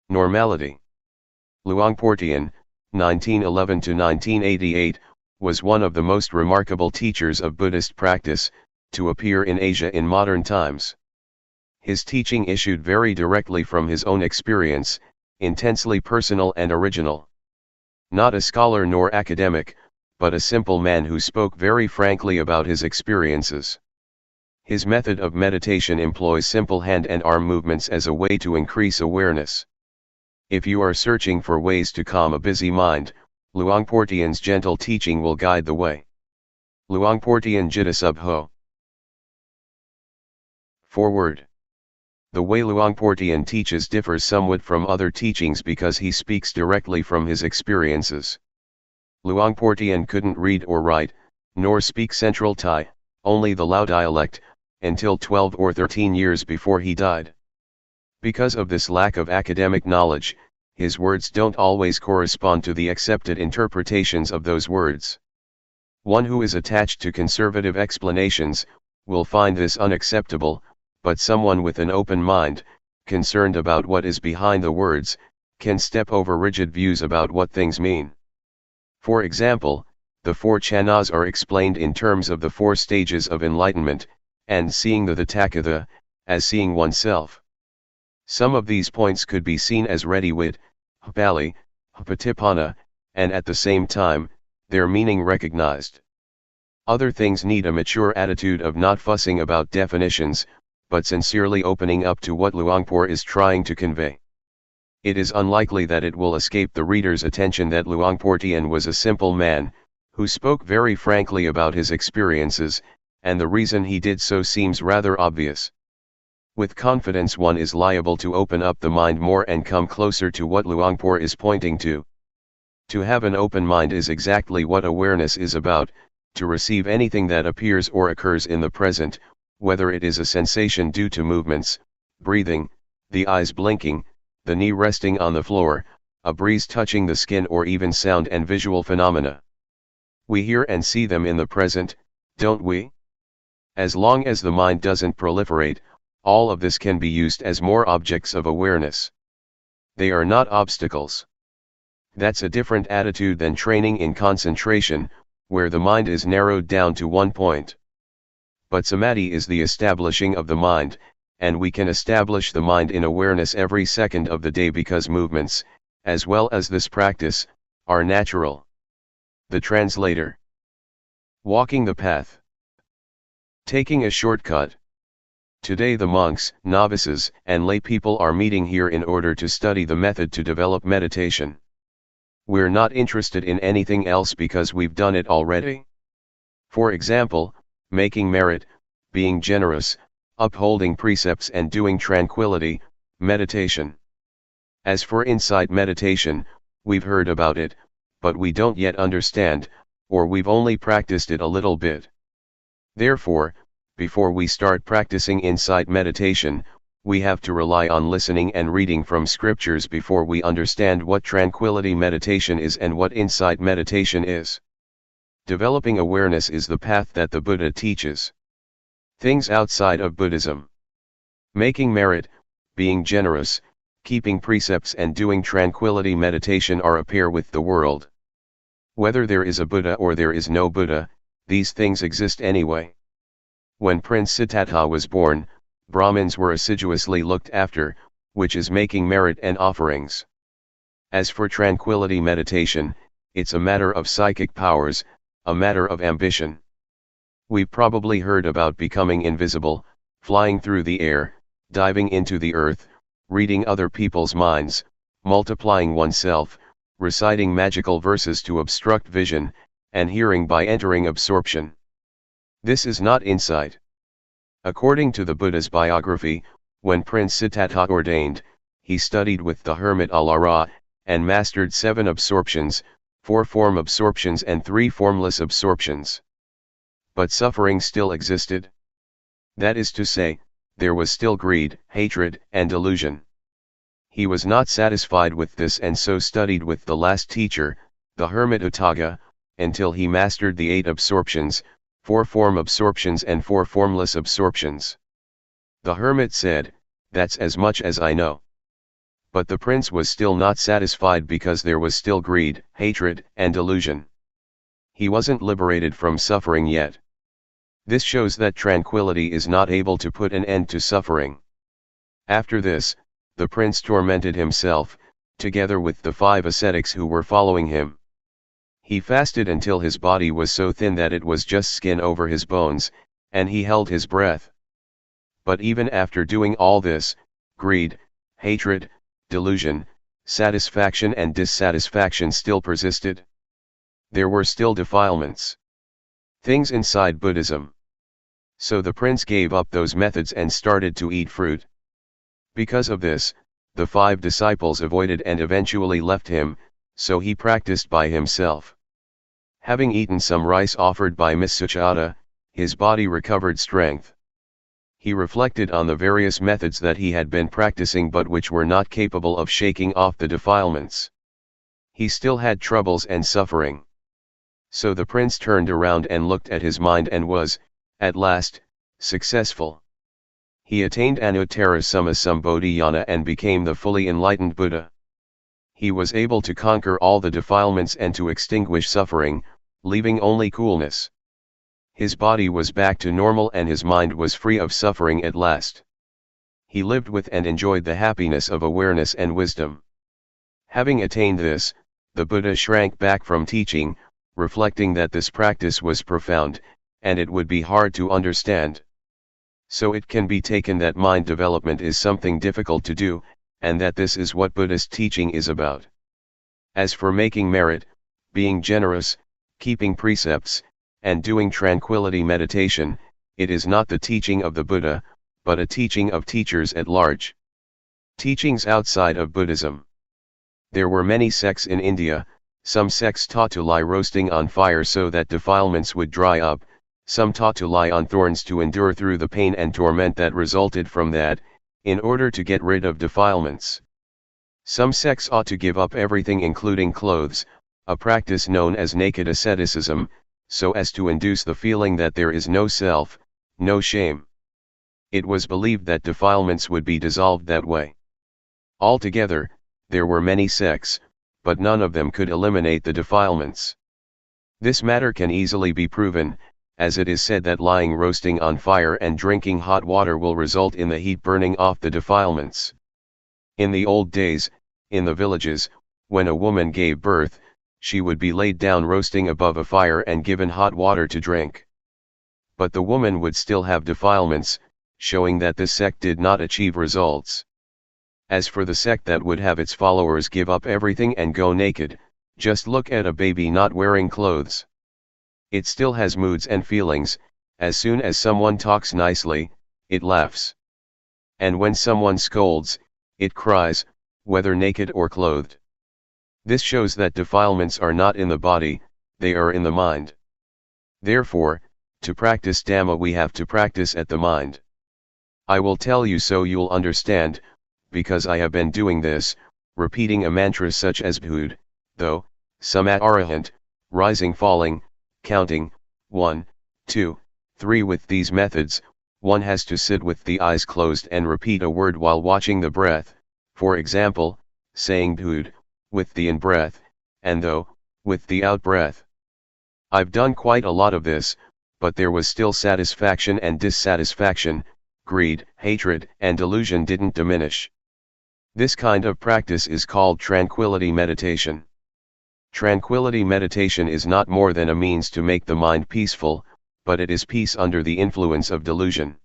Normality. Luangpor Teean, 1911–1988, was one of the most remarkable teachers of Buddhist practice to appear in Asia in modern times. His teaching issued very directly from his own experience, intensely personal and original. Not a scholar nor academic, but a simple man who spoke very frankly about his experiences. His method of meditation employs simple hand and arm movements as a way to increase awareness. If you are searching for ways to calm a busy mind, Luangpor Teean's gentle teaching will guide the way. Luangpor Teean Jita Subho. Forward. The way Luangpor Teean teaches differs somewhat from other teachings because he speaks directly from his experiences. Luangpor Teean couldn't read or write, nor speak Central Thai, only the Lao dialect, until 12 or 13 years before he died. Because of this lack of academic knowledge, his words don't always correspond to the accepted interpretations of those words. One who is attached to conservative explanations will find this unacceptable, but someone with an open mind, concerned about what is behind the words, can step over rigid views about what things mean. For example, the four chanas are explained in terms of the four stages of enlightenment, and seeing the Tathagata, as seeing oneself. Some of these points could be seen as ready-wit, Pali, Patipana, and at the same time, their meaning recognized. Other things need a mature attitude of not fussing about definitions, but sincerely opening up to what Luangpor is trying to convey. It is unlikely that it will escape the reader's attention that Luangpor Teean was a simple man, who spoke very frankly about his experiences, and the reason he did so seems rather obvious. With confidence one is liable to open up the mind more and come closer to what Luangpor is pointing to. To have an open mind is exactly what awareness is about, to receive anything that appears or occurs in the present, whether it is a sensation due to movements, breathing, the eyes blinking, the knee resting on the floor, a breeze touching the skin, or even sound and visual phenomena. We hear and see them in the present, don't we? As long as the mind doesn't proliferate, all of this can be used as more objects of awareness. They are not obstacles. That's a different attitude than training in concentration, where the mind is narrowed down to one point. But samadhi is the establishing of the mind, and we can establish the mind in awareness every second of the day because movements, as well as this practice, are natural. The translator. Walking the path. Taking a shortcut. Today the monks, novices, and lay people are meeting here in order to study the method to develop meditation. We're not interested in anything else because we've done it already. For example, making merit, being generous, upholding precepts and doing tranquility, meditation. As for insight meditation, we've heard about it, but we don't yet understand, or we've only practiced it a little bit. Therefore, before we start practicing insight meditation, we have to rely on listening and reading from scriptures before we understand what tranquility meditation is and what insight meditation is. Developing awareness is the path that the Buddha teaches. Things outside of Buddhism. Making merit, being generous, keeping precepts and doing tranquility meditation are a pair with the world. Whether there is a Buddha or there is no Buddha, these things exist anyway. When Prince Siddhartha was born, Brahmins were assiduously looked after, which is making merit and offerings. As for tranquility meditation, it's a matter of psychic powers, a matter of ambition. We've probably heard about becoming invisible, flying through the air, diving into the earth, reading other people's minds, multiplying oneself, reciting magical verses to obstruct vision, and hearing by entering absorption. This is not insight. According to the Buddha's biography, when Prince Siddhartha ordained, he studied with the hermit Alara, and mastered 7 absorptions, 4 form absorptions and 3 formless absorptions. But suffering still existed. That is to say, there was still greed, hatred, and delusion. He was not satisfied with this and so studied with the last teacher, the hermit Uttagga, until he mastered the 8 absorptions, 4 form absorptions and 4 formless absorptions. The hermit said, "That's as much as I know. But the prince was still not satisfied because there was still greed, hatred, and delusion. He wasn't liberated from suffering yet. This shows that tranquility is not able to put an end to suffering. After this, the prince tormented himself, together with the 5 ascetics who were following him. He fasted until his body was so thin that it was just skin over his bones, and he held his breath. But even after doing all this, greed, hatred, delusion, satisfaction and dissatisfaction still persisted. There were still defilements. Things inside Buddhism. So the prince gave up those methods and started to eat fruit. Because of this, the 5 disciples avoided and eventually left him, so he practiced by himself. Having eaten some rice offered by Miss Suchata, his body recovered strength. He reflected on the various methods that he had been practicing but which were not capable of shaking off the defilements. He still had troubles and suffering. So the prince turned around and looked at his mind and was, at last, successful. He attained Anuttara Sammasambodhiyana and became the fully enlightened Buddha. He was able to conquer all the defilements and to extinguish suffering, leaving only coolness. His body was back to normal and his mind was free of suffering at last. He lived with and enjoyed the happiness of awareness and wisdom. Having attained this, the Buddha shrank back from teaching, reflecting that this practice was profound, and it would be hard to understand. So it can be taken that mind development is something difficult to do, and that this is what Buddhist teaching is about. As for making merit, being generous, keeping precepts, and doing tranquility meditation, it is not the teaching of the Buddha, but a teaching of teachers at large. Teachings outside of Buddhism. There were many sects in India. Some sects taught to lie roasting on fire so that defilements would dry up, some taught to lie on thorns to endure through the pain and torment that resulted from that, in order to get rid of defilements. Some sects ought to give up everything including clothes, a practice known as naked asceticism, so as to induce the feeling that there is no self, no shame. It was believed that defilements would be dissolved that way. Altogether, there were many sects, but none of them could eliminate the defilements. This matter can easily be proven, as it is said that lying roasting on fire and drinking hot water will result in the heat burning off the defilements. In the old days, in the villages, when a woman gave birth, she would be laid down roasting above a fire and given hot water to drink. But the woman would still have defilements, showing that this sect did not achieve results. As for the sect that would have its followers give up everything and go naked, just look at a baby not wearing clothes. It still has moods and feelings. As soon as someone talks nicely, it laughs. And when someone scolds, it cries, whether naked or clothed. This shows that defilements are not in the body, they are in the mind. Therefore, to practice Dhamma we have to practice at the mind. I will tell you so you'll understand, because I have been doing this, repeating a mantra such as Bhud, though, Samat Arahant, rising falling, counting, 1, 2, 3 with these methods, one has to sit with the eyes closed and repeat a word while watching the breath, for example, saying Bhud, with the in-breath, and though, with the out-breath. I've done quite a lot of this, but there was still satisfaction and dissatisfaction, greed, hatred, and delusion didn't diminish. This kind of practice is called tranquility meditation. Tranquility meditation is not more than a means to make the mind peaceful, but it is peace under the influence of delusion.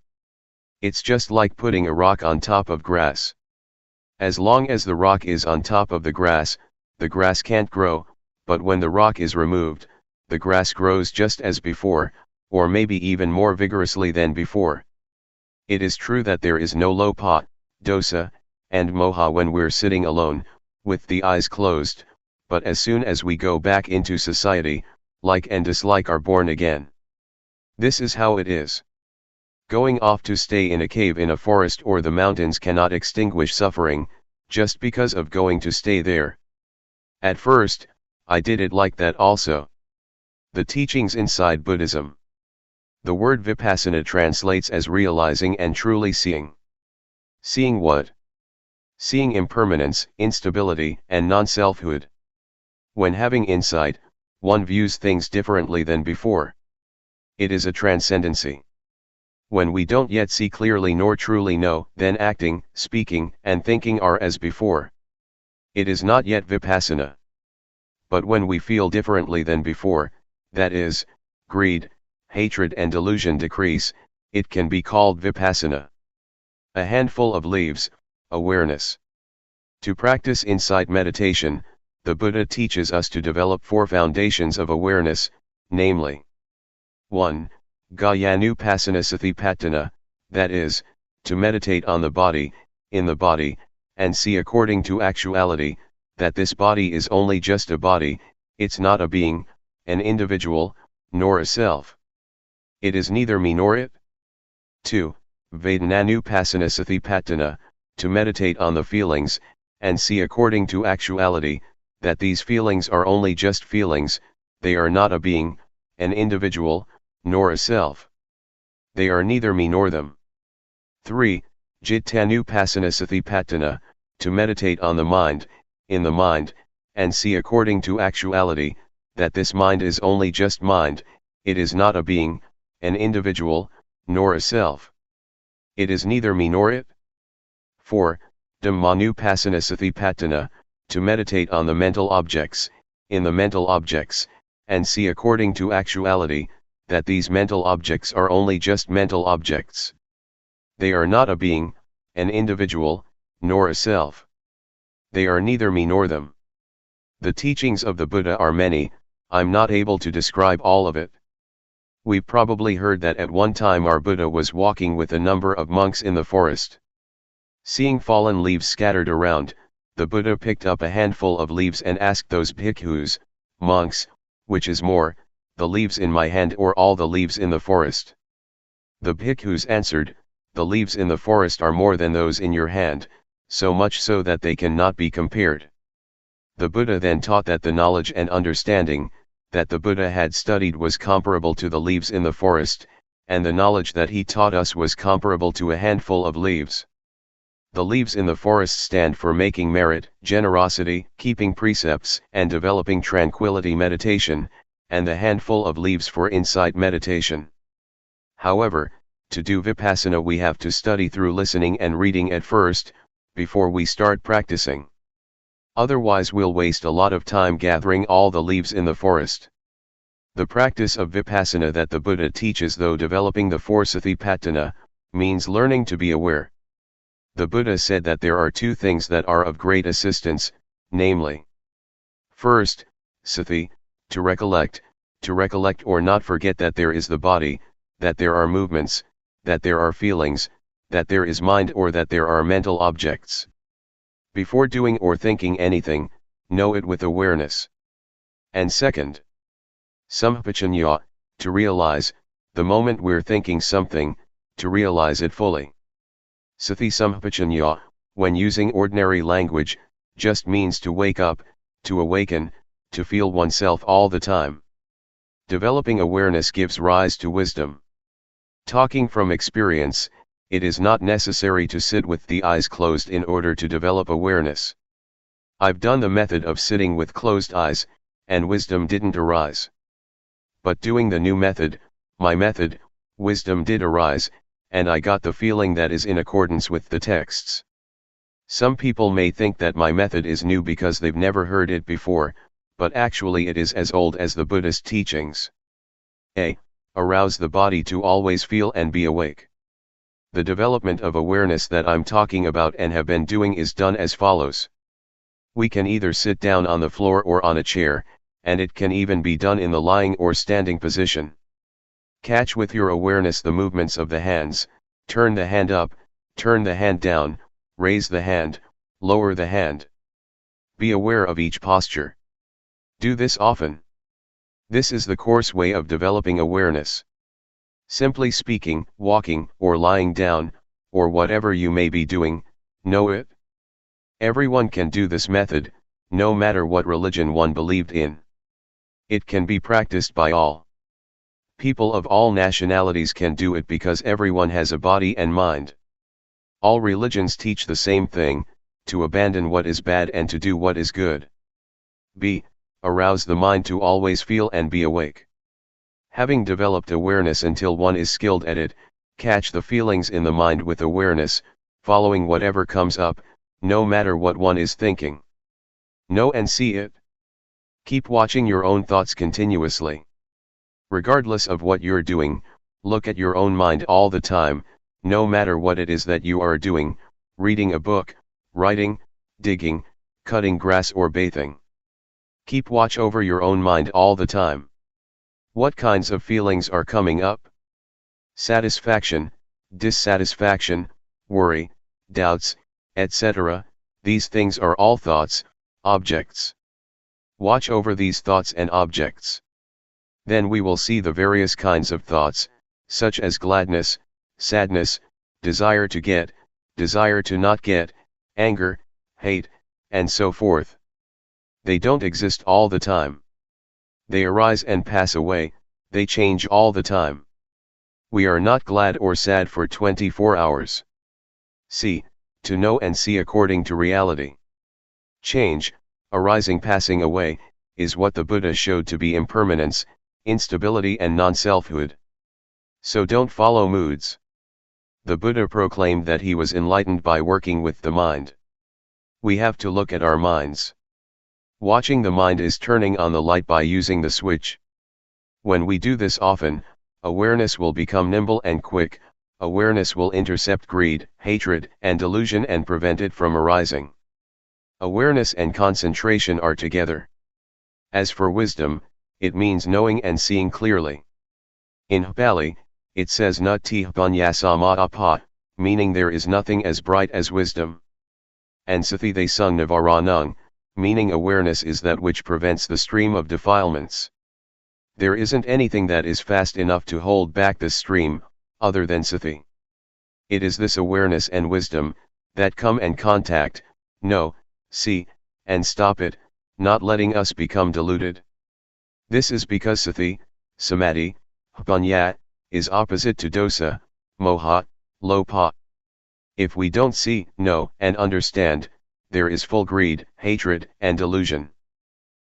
It's just like putting a rock on top of grass. As long as the rock is on top of the grass can't grow, but when the rock is removed, the grass grows just as before, or maybe even more vigorously than before. It is true that there is no lopa, dosa, and moha when we're sitting alone, with the eyes closed, but as soon as we go back into society, like and dislike are born again. This is how it is. Going off to stay in a cave in a forest or the mountains cannot extinguish suffering, just because of going to stay there. At first, I did it like that also. The teachings inside Buddhism. The word Vipassana translates as realizing and truly seeing. Seeing what? Seeing impermanence, instability, and non-selfhood. When having insight, one views things differently than before. It is a transcendency. When we don't yet see clearly nor truly know, then acting, speaking, and thinking are as before. It is not yet Vipassana. But when we feel differently than before, that is, greed, hatred and delusion decrease, it can be called Vipassana. A handful of leaves, awareness. To practice insight meditation, the Buddha teaches us to develop 4 foundations of awareness, namely 1. Gayanupasanasatipatthana, that is, to meditate on the body, in the body, and see according to actuality, that this body is only just a body, it's not a being, an individual, nor a self. It is neither me nor it. 2. Vedananupasanasatipatthana, to meditate on the feelings, and see according to actuality, that these feelings are only just feelings, they are not a being, an individual, nor a self. They are neither me nor them. 3. Jittanupasanasatipatthana, to meditate on the mind, in the mind, and see according to actuality, that this mind is only just mind, it is not a being, an individual, nor a self. It is neither me nor it. 4. Dhammanupasanasatipatthana, to meditate on the mental objects, in the mental objects, and see according to actuality, that these mental objects are only just mental objects. They are not a being, an individual, nor a self. They are neither me nor them. The teachings of the Buddha are many, I'm not able to describe all of it. We've probably heard that at one time our Buddha was walking with a number of monks in the forest. Seeing fallen leaves scattered around, the Buddha picked up a handful of leaves and asked those bhikkhus, monks, which is more, the leaves in my hand or all the leaves in the forest? The bhikkhus answered, the leaves in the forest are more than those in your hand, so much so that they cannot be compared. The Buddha then taught that the knowledge and understanding that the Buddha had studied was comparable to the leaves in the forest, and the knowledge that he taught us was comparable to a handful of leaves. The leaves in the forest stand for making merit, generosity, keeping precepts, and developing tranquility meditation, and the handful of leaves for insight meditation. However, to do Vipassana we have to study through listening and reading at first, before we start practicing. Otherwise we'll waste a lot of time gathering all the leaves in the forest. The practice of Vipassana that the Buddha teaches, though developing the 4 Satipatthana, means learning to be aware. The Buddha said that there are 2 things that are of great assistance, namely, first, sati, to recollect or not forget that there is the body, that there are movements, that there are feelings, that there is mind or that there are mental objects. Before doing or thinking anything, know it with awareness. And second, sampajanya, to realize, the moment we're thinking something, to realize it fully. Sati sampajanya, when using ordinary language, just means to wake up, to awaken, to feel oneself all the time. Developing awareness gives rise to wisdom. Talking from experience, it is not necessary to sit with the eyes closed in order to develop awareness. I've done the method of sitting with closed eyes, and wisdom didn't arise. But doing the new method, my method, wisdom did arise, and I got the feeling that is in accordance with the texts. Some people may think that my method is new because they've never heard it before, but actually it is as old as the Buddhist teachings. A. Arouse the body to always feel and be awake. The development of awareness that I'm talking about and have been doing is done as follows. We can either sit down on the floor or on a chair, and it can even be done in the lying or standing position. Catch with your awareness the movements of the hands, turn the hand up, turn the hand down, raise the hand, lower the hand. Be aware of each posture. Do this often. This is the coarse way of developing awareness. Simply speaking, walking, or lying down, or whatever you may be doing, know it. Everyone can do this method, no matter what religion one believed in. It can be practiced by all. People of all nationalities can do it because everyone has a body and mind. All religions teach the same thing, to abandon what is bad and to do what is good. B. Arouse the mind to always feel and be awake. Having developed awareness until one is skilled at it, catch the feelings in the mind with awareness, following whatever comes up, no matter what one is thinking. Know and see it. Keep watching your own thoughts continuously. Regardless of what you're doing, look at your own mind all the time, no matter what it is that you are doing, reading a book, writing, digging, cutting grass or bathing. Keep watch over your own mind all the time. What kinds of feelings are coming up? Satisfaction, dissatisfaction, worry, doubts, etc. These things are all thoughts, objects. Watch over these thoughts and objects. Then we will see the various kinds of thoughts, such as gladness, sadness, desire to get, desire to not get, anger, hate, and so forth. They don't exist all the time. They arise and pass away, they change all the time. We are not glad or sad for 24 hours. C. To know and see according to reality. Change, arising passing away, is what the Buddha showed to be impermanence, instability and non-selfhood. So don't follow moods. The Buddha proclaimed that he was enlightened by working with the mind. We have to look at our minds. Watching the mind is turning on the light by using the switch. When we do this often, awareness will become nimble and quick. Awareness will intercept greed, hatred, and delusion and prevent it from arising. Awareness and concentration are together. As for wisdom, it means knowing and seeing clearly. In Pali, it says Nati Panyasama Apa, meaning there is nothing as bright as wisdom. And Sathi they sung Navaranang, meaning awareness is that which prevents the stream of defilements. There isn't anything that is fast enough to hold back this stream, other than Sathi. It is this awareness and wisdom, that come and contact, know, see, and stop it, not letting us become deluded. This is because Sathi, Samadhi, Panya, is opposite to dosa, moha, lopa. If we don't see, know, and understand, there is full greed, hatred, and delusion.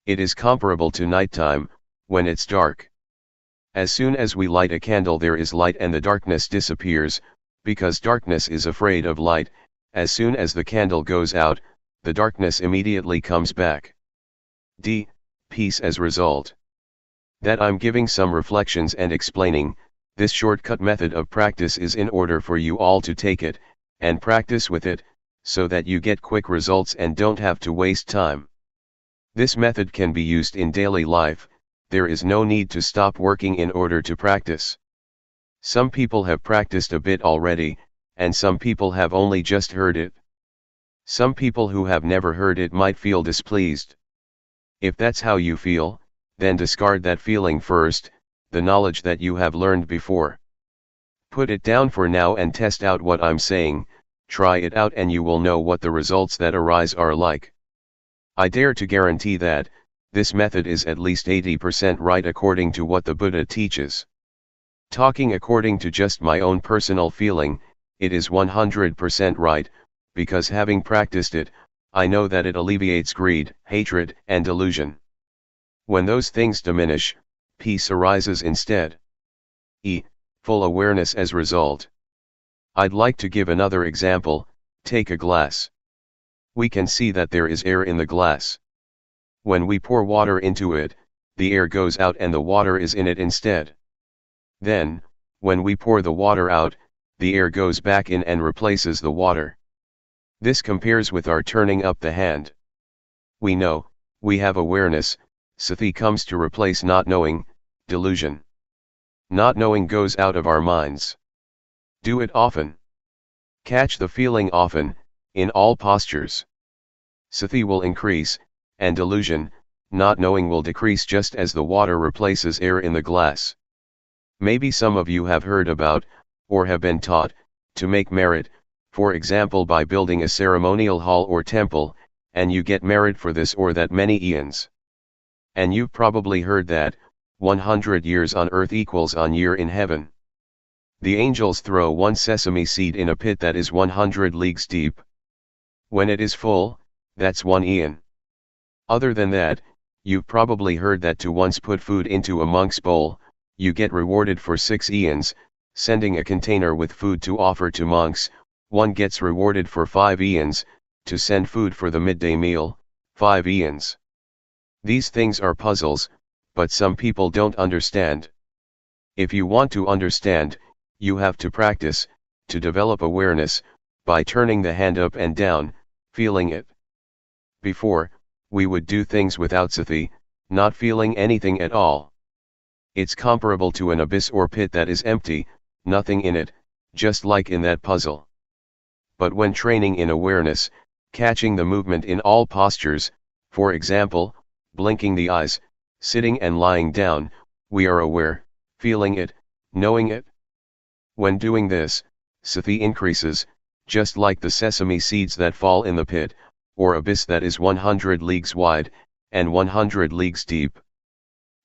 It is comparable to nighttime, when it's dark. As soon as we light a candle there is light and the darkness disappears, because darkness is afraid of light. As soon as the candle goes out, the darkness immediately comes back. D. Peace as result. That I'm giving some reflections and explaining, this shortcut method of practice is in order for you all to take it, and practice with it, so that you get quick results and don't have to waste time. This method can be used in daily life. There is no need to stop working in order to practice. Some people have practiced a bit already, and some people have only just heard it. Some people who have never heard it might feel displeased. If that's how you feel, then discard that feeling first, the knowledge that you have learned before. Put it down for now and test out what I'm saying, try it out and you will know what the results that arise are like. I dare to guarantee that, this method is at least 80% right according to what the Buddha teaches. Talking according to just my own personal feeling, it is 100% right, because having practiced it, I know that it alleviates greed, hatred, and delusion. When those things diminish, peace arises instead. E. Full awareness as result. I'd like to give another example. Take a glass. We can see that there is air in the glass. When we pour water into it, the air goes out and the water is in it instead. Then, when we pour the water out, the air goes back in and replaces the water. This compares with our turning up the hand. We know, we have awareness, Sathi comes to replace not knowing, delusion. Not knowing goes out of our minds. Do it often. Catch the feeling often, in all postures. Sathi will increase, and delusion, not knowing will decrease just as the water replaces air in the glass. Maybe some of you have heard about, or have been taught, to make merit, for example by building a ceremonial hall or temple, and you get merit for this or that many eons. And you've probably heard that, 100 years on earth equals on year in heaven. The angels throw one sesame seed in a pit that is 100 leagues deep. When it is full, that's 1 eon. Other than that, you've probably heard that to once put food into a monk's bowl, you get rewarded for 6 eons. Sending a container with food to offer to monks, one gets rewarded for 5 eons. To send food for the midday meal, 5 eons. These things are puzzles, but some people don't understand. If you want to understand, you have to practice, to develop awareness, by turning the hand up and down, feeling it. Before, we would do things without sati, not feeling anything at all. It's comparable to an abyss or pit that is empty, nothing in it, just like in that puzzle. But when training in awareness, catching the movement in all postures, for example, blinking the eyes, sitting and lying down, we are aware, feeling it, knowing it. When doing this, sati increases, just like the sesame seeds that fall in the pit, or abyss that is 100 leagues wide, and 100 leagues deep.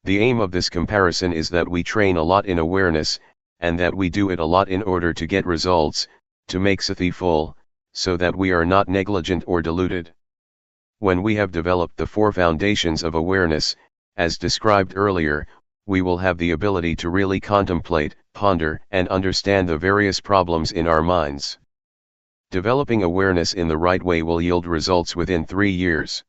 The aim of this comparison is that we train a lot in awareness, and that we do it a lot in order to get results, to make sati full, so that we are not negligent or deluded. When we have developed the 4 foundations of awareness, as described earlier, we will have the ability to really contemplate, ponder, and understand the various problems in our minds. Developing awareness in the right way will yield results within 3 years.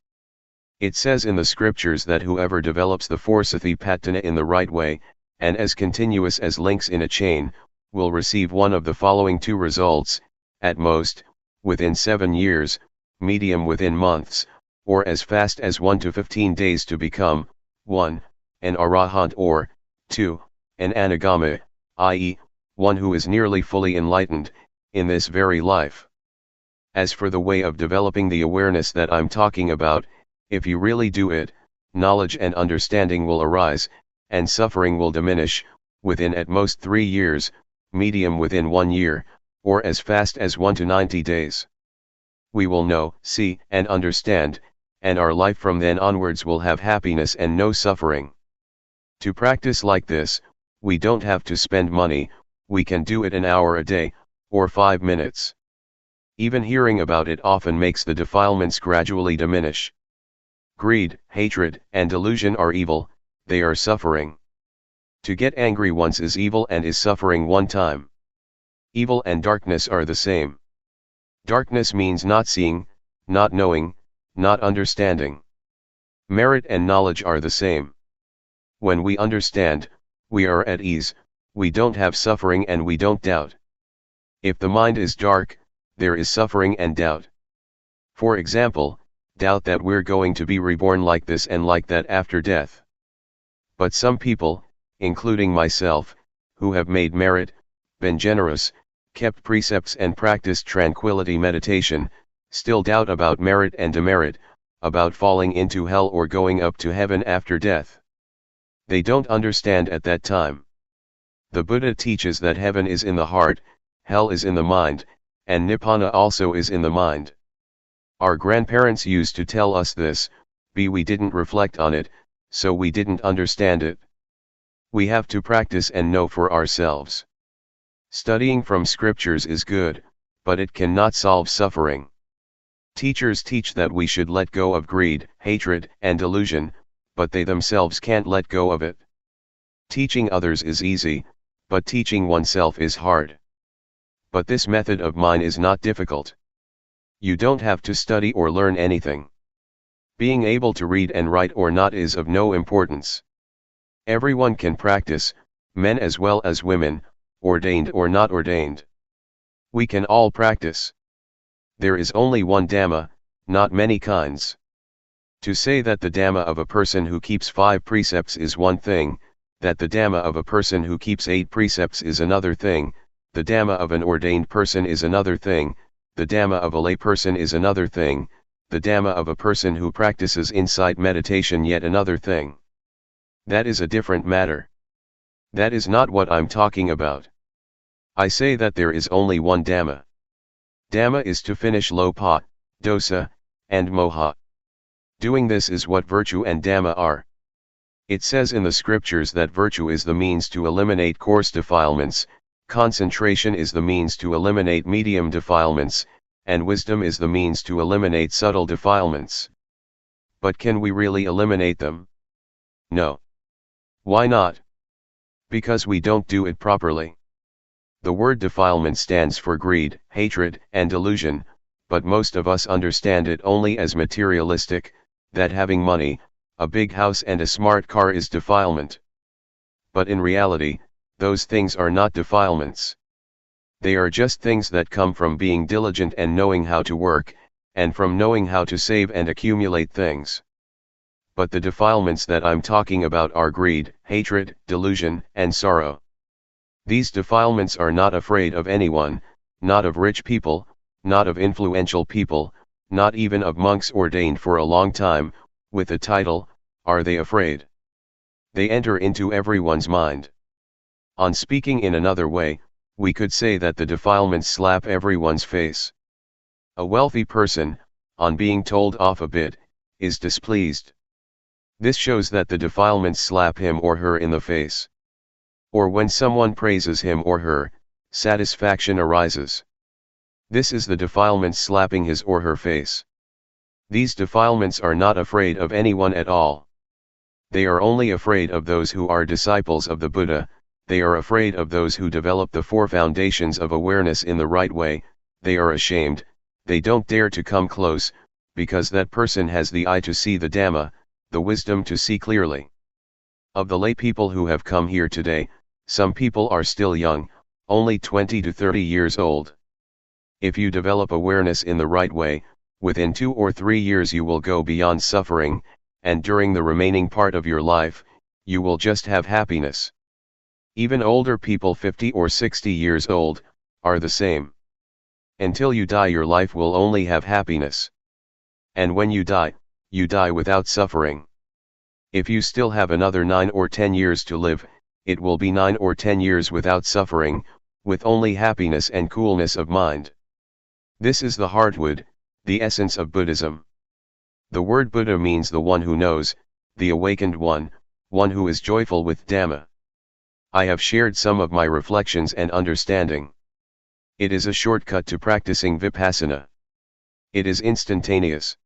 It says in the scriptures that whoever develops the 4 satipatthana in the right way, and as continuous as links in a chain, will receive one of the following 2 results, at most, within 7 years, medium within months, or as fast as 1 to 15 days to become, 1, an arahant or, 2, an anagama, i.e., one who is nearly fully enlightened, in this very life. As for the way of developing the awareness that I'm talking about, if you really do it, knowledge and understanding will arise, and suffering will diminish, within at most 3 years, medium within 1 year, or as fast as 1 to 90 days. We will know, see, and understand, and our life from then onwards will have happiness and no suffering. To practice like this, we don't have to spend money, we can do it an hour a day, or 5 minutes. Even hearing about it often makes the defilements gradually diminish. Greed, hatred, and delusion are evil, they are suffering. To get angry once is evil and is suffering one time. Evil and darkness are the same. Darkness means not seeing, not knowing, not understanding. Merit and knowledge are the same. When we understand, we are at ease, we don't have suffering and we don't doubt. If the mind is dark, there is suffering and doubt. For example, doubt that we're going to be reborn like this and like that after death. But some people, including myself, who have made merit, been generous, kept precepts and practiced tranquility meditation, still doubt about merit and demerit, about falling into hell or going up to heaven after death. They don't understand at that time. The Buddha teaches that heaven is in the heart, hell is in the mind, and Nibbana also is in the mind. Our grandparents used to tell us this, but we didn't reflect on it, so we didn't understand it. We have to practice and know for ourselves. Studying from scriptures is good, but it cannot solve suffering. Teachers teach that we should let go of greed, hatred, and delusion, but they themselves can't let go of it. Teaching others is easy, but teaching oneself is hard. But this method of mine is not difficult. You don't have to study or learn anything. Being able to read and write or not is of no importance. Everyone can practice, men as well as women, ordained or not ordained. We can all practice. There is only one Dhamma, not many kinds. To say that the Dhamma of a person who keeps 5 precepts is one thing, that the Dhamma of a person who keeps 8 precepts is another thing, the Dhamma of an ordained person is another thing, the Dhamma of a lay person is another thing, the Dhamma of a person who practices insight meditation yet another thing. That is a different matter. That is not what I'm talking about. I say that there is only one Dhamma. Dhamma is to finish lopa, dosa, and moha. Doing this is what virtue and Dhamma are. It says in the scriptures that virtue is the means to eliminate coarse defilements, concentration is the means to eliminate medium defilements, and wisdom is the means to eliminate subtle defilements. But can we really eliminate them? No. Why not? Because we don't do it properly. The word defilement stands for greed, hatred, and delusion, but most of us understand it only as materialistic, that having money, a big house and a smart car is defilement. But in reality, those things are not defilements. They are just things that come from being diligent and knowing how to work, and from knowing how to save and accumulate things. But the defilements that I'm talking about are greed, hatred, delusion, and sorrow. These defilements are not afraid of anyone, not of rich people, not of influential people, not even of monks ordained for a long time, with a title. Are they afraid? They enter into everyone's mind. On speaking in another way, we could say that the defilements slap everyone's face. A wealthy person, on being told off a bit, is displeased. This shows that the defilements slap him or her in the face. Or when someone praises him or her, satisfaction arises. This is the defilements slapping his or her face. These defilements are not afraid of anyone at all. They are only afraid of those who are disciples of the Buddha. They are afraid of those who develop the four foundations of awareness in the right way. They are ashamed, they don't dare to come close, because that person has the eye to see the Dhamma, the wisdom to see clearly. Of the lay people who have come here today, some people are still young, only 20 to 30 years old. If you develop awareness in the right way, within 2 or 3 years you will go beyond suffering, and during the remaining part of your life, you will just have happiness. Even older people 50 or 60 years old, are the same. Until you die your life will only have happiness. And when you die without suffering. If you still have another 9 or 10 years to live, it will be 9 or 10 years without suffering, with only happiness and coolness of mind. This is the heartwood, the essence of Buddhism. The word Buddha means the one who knows, the awakened one who is joyful with Dhamma. I have shared some of my reflections and understanding. It is a shortcut to practicing Vipassana. It is instantaneous.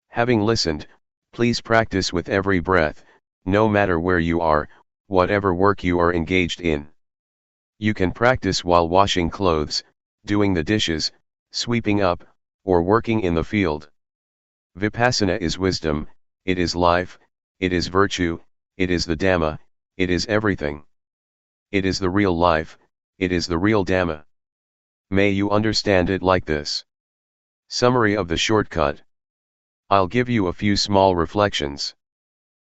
Having listened, please practice with every breath, no matter where you are, whatever work you are engaged in. You can practice while washing clothes, doing the dishes, sweeping up, or working in the field. Vipassana is wisdom, it is life, it is virtue, it is the Dhamma, it is everything. It is the real life, it is the real Dhamma. May you understand it like this. Summary of the shortcut. I'll give you a few small reflections.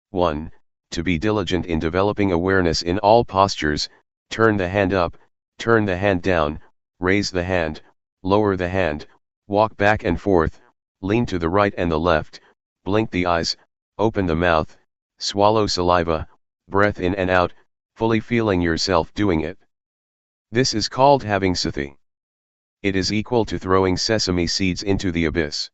1. To be diligent in developing awareness in all postures, turn the hand up, turn the hand down, raise the hand, lower the hand, walk back and forth, lean to the right and the left, blink the eyes, open the mouth, swallow saliva, breath in and out, fully feeling yourself doing it. This is called having sati. It is equal to throwing sesame seeds into the abyss.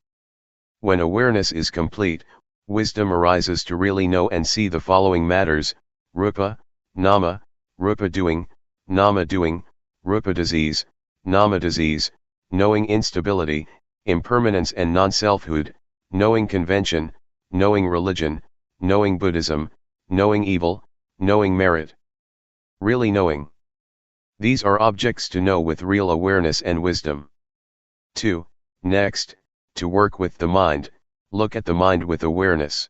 When awareness is complete, wisdom arises to really know and see the following matters: rupa, nama, rupa doing, nama doing, rupa disease, nama disease, knowing instability, impermanence and non-selfhood, knowing convention, knowing religion, knowing Buddhism, knowing evil, knowing merit. Really knowing. These are objects to know with real awareness and wisdom. 2. Next, to work with the mind, look at the mind with awareness.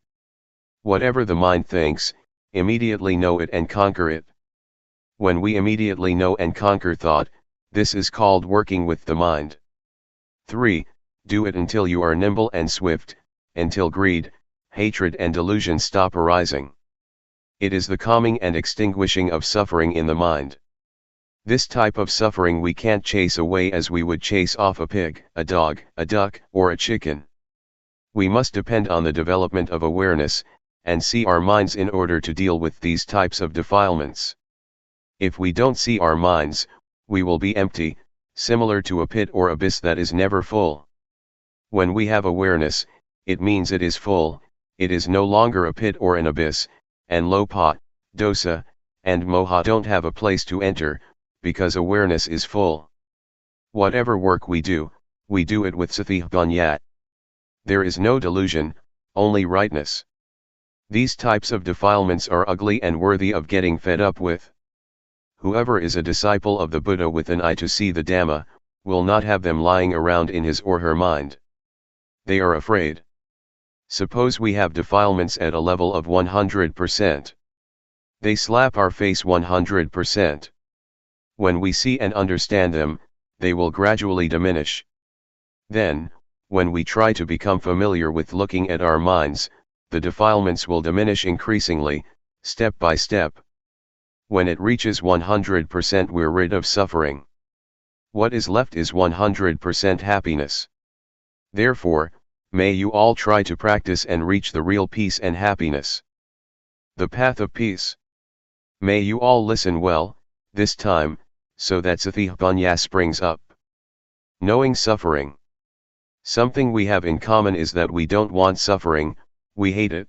Whatever the mind thinks, immediately know it and conquer it. When we immediately know and conquer thought, this is called working with the mind. 3. Do it until you are nimble and swift, until greed, hatred and delusion stop arising. It is the calming and extinguishing of suffering in the mind. This type of suffering we can't chase away as we would chase off a pig, a dog, a duck, or a chicken. We must depend on the development of awareness, and see our minds in order to deal with these types of defilements. If we don't see our minds, we will be empty, similar to a pit or abyss that is never full. When we have awareness, it means it is full, it is no longer a pit or an abyss, and lopa, dosa, and moha don't have a place to enter, because awareness is full. Whatever work we do, We do it with Sathibanyat. There is no delusion, only rightness. These types of defilements are ugly and worthy of getting fed up with. Whoever is a disciple of the Buddha with an eye to see the Dhamma, will not have them lying around in his or her mind. They are afraid. Suppose we have defilements at a level of 100%. They slap our face 100%. When we see and understand them, they will gradually diminish. Then, when we try to become familiar with looking at our minds, the defilements will diminish increasingly, step by step. When it reaches 100%, we're rid of suffering. What is left is 100% happiness. Therefore, may you all try to practice and reach the real peace and happiness. The path of peace. May you all listen well, this time, so that Sathibanya springs up. Knowing suffering. Something we have in common is that we don't want suffering, we hate it.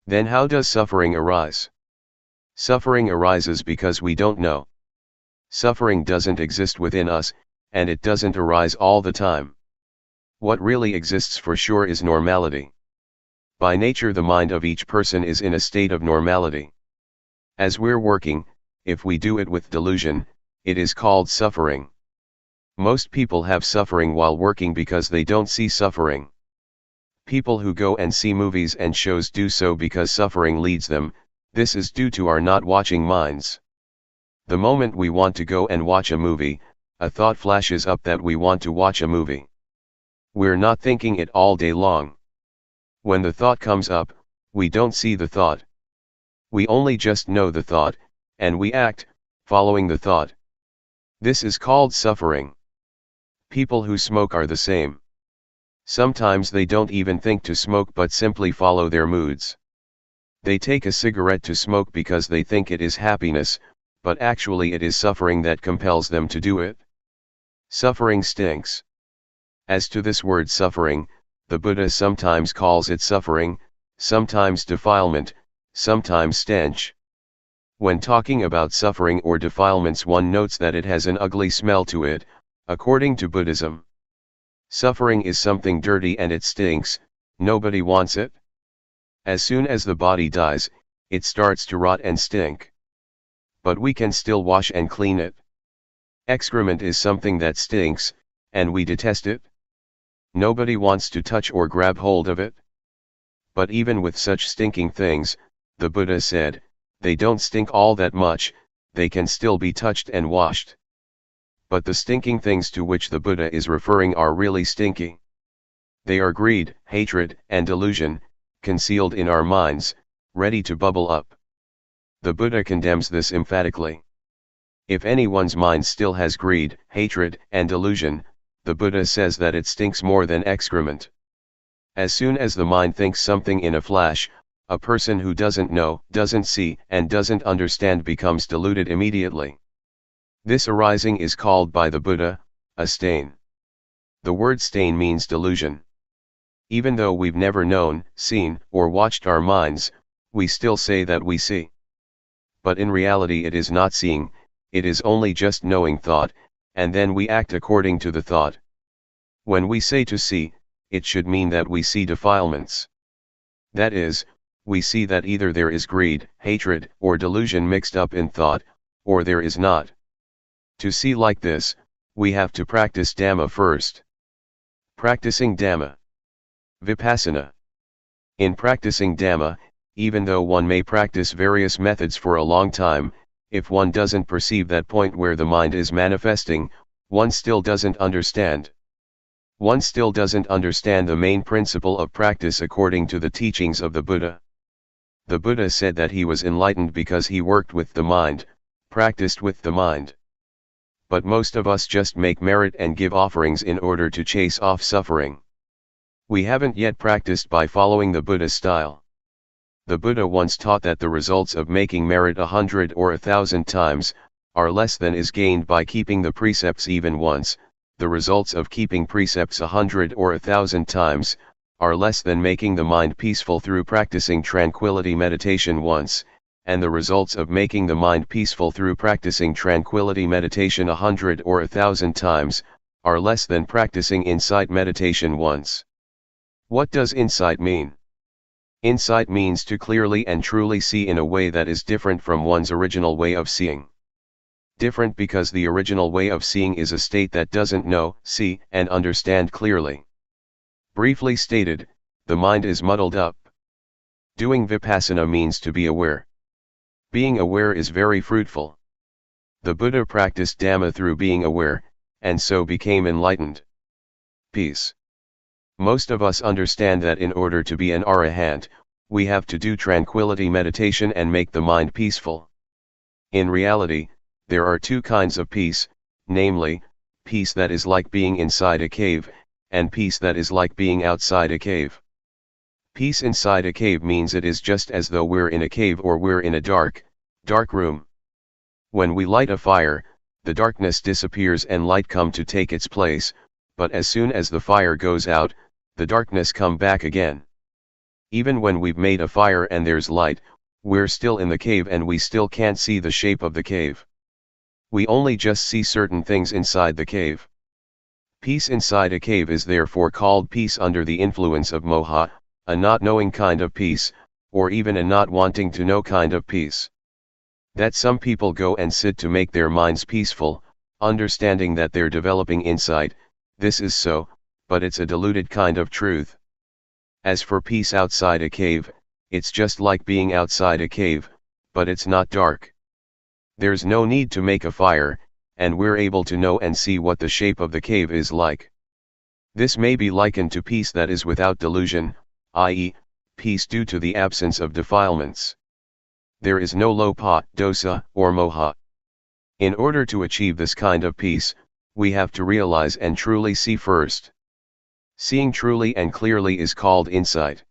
Then how does suffering arise? Suffering arises because we don't know. Suffering doesn't exist within us, and it doesn't arise all the time. What really exists for sure is normality. By nature, the mind of each person is in a state of normality. As we're working, if we do it with delusion, it is called suffering. Most people have suffering while working because they don't see suffering. People who go and see movies and shows do so because suffering leads them. This is due to our not watching minds. The moment we want to go and watch a movie, a thought flashes up that we want to watch a movie. We're not thinking it all day long. When the thought comes up, we don't see the thought. We only just know the thought, and we act, following the thought. This is called suffering. People who smoke are the same. Sometimes they don't even think to smoke but simply follow their moods. They take a cigarette to smoke because they think it is happiness, but actually it is suffering that compels them to do it. Suffering stinks. As to this word suffering, the Buddha sometimes calls it suffering, sometimes defilement, sometimes stench. When talking about suffering or defilements, one notes that it has an ugly smell to it, according to Buddhism. Suffering is something dirty and it stinks, nobody wants it. As soon as the body dies, it starts to rot and stink. But we can still wash and clean it. Excrement is something that stinks, and we detest it. Nobody wants to touch or grab hold of it. But even with such stinking things, the Buddha said, they don't stink all that much, they can still be touched and washed. But the stinking things to which the Buddha is referring are really stinky. They are greed, hatred, and delusion, concealed in our minds, ready to bubble up. The Buddha condemns this emphatically. If anyone's mind still has greed, hatred, and delusion, the Buddha says that it stinks more than excrement. As soon as the mind thinks something in a flash, a person who doesn't know, doesn't see, and doesn't understand becomes deluded immediately. This arising is called by the Buddha, a stain. The word stain means delusion. Even though we've never known, seen, or watched our minds, we still say that we see. But in reality it is not seeing, it is only just knowing thought, and then we act according to the thought. When we say to see, it should mean that we see defilements. That is, we see that either there is greed, hatred, or delusion mixed up in thought, or there is not. To see like this, we have to practice Dhamma first. Practicing Dhamma. Vipassana. In practicing Dhamma, even though one may practice various methods for a long time, if one doesn't perceive that point where the mind is manifesting, one still doesn't understand. One still doesn't understand the main principle of practice according to the teachings of the Buddha. The Buddha said that he was enlightened because he worked with the mind, practiced with the mind. But most of us just make merit and give offerings in order to chase off suffering. We haven't yet practiced by following the Buddha style. The Buddha once taught that the results of making merit 100 or 1,000 times, are less than is gained by keeping the precepts even once. The results of keeping precepts 100 or 1,000 times, are less than making the mind peaceful through practicing tranquility meditation once, and the results of making the mind peaceful through practicing tranquility meditation 100 or 1,000 times, are less than practicing insight meditation once. What does insight mean? Insight means to clearly and truly see in a way that is different from one's original way of seeing. Different because the original way of seeing is a state that doesn't know, see, and understand clearly. Briefly stated, the mind is muddled up. Doing Vipassana means to be aware. Being aware is very fruitful. The Buddha practiced Dhamma through being aware, and so became enlightened. Peace. Most of us understand that in order to be an arahant, we have to do tranquility meditation and make the mind peaceful. In reality, there are two kinds of peace, namely, peace that is like being inside a cave, and peace that is like being outside a cave. Peace inside a cave means it is just as though we're in a cave or we're in a dark room. When we light a fire, the darkness disappears and light come to take its place, but as soon as the fire goes out, the darkness come back again. Even when we've made a fire and there's light, we're still in the cave and we still can't see the shape of the cave. We only just see certain things inside the cave. Peace inside a cave is therefore called peace under the influence of moha, a not knowing kind of peace, or even a not wanting to know kind of peace. That some people go and sit to make their minds peaceful, understanding that they're developing insight, this is so, but it's a diluted kind of truth. As for peace outside a cave, it's just like being outside a cave, but it's not dark. There's no need to make a fire, and we're able to know and see what the shape of the cave is like. This may be likened to peace that is without delusion, i.e., peace due to the absence of defilements. There is no lopa, dosa, or moha. In order to achieve this kind of peace, we have to realize and truly see first. Seeing truly and clearly is called insight.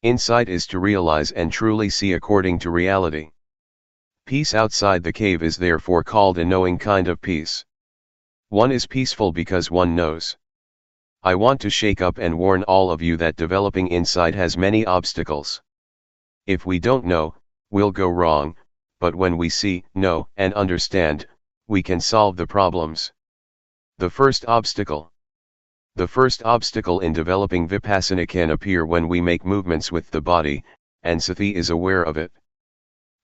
Insight is to realize and truly see according to reality. Peace outside the cave is therefore called a knowing kind of peace. One is peaceful because one knows. I want to shake up and warn all of you that developing insight has many obstacles. If we don't know, we'll go wrong, but when we see, know, and understand, we can solve the problems. The first obstacle. The first obstacle in developing Vipassana can appear when we make movements with the body, and sati is aware of it.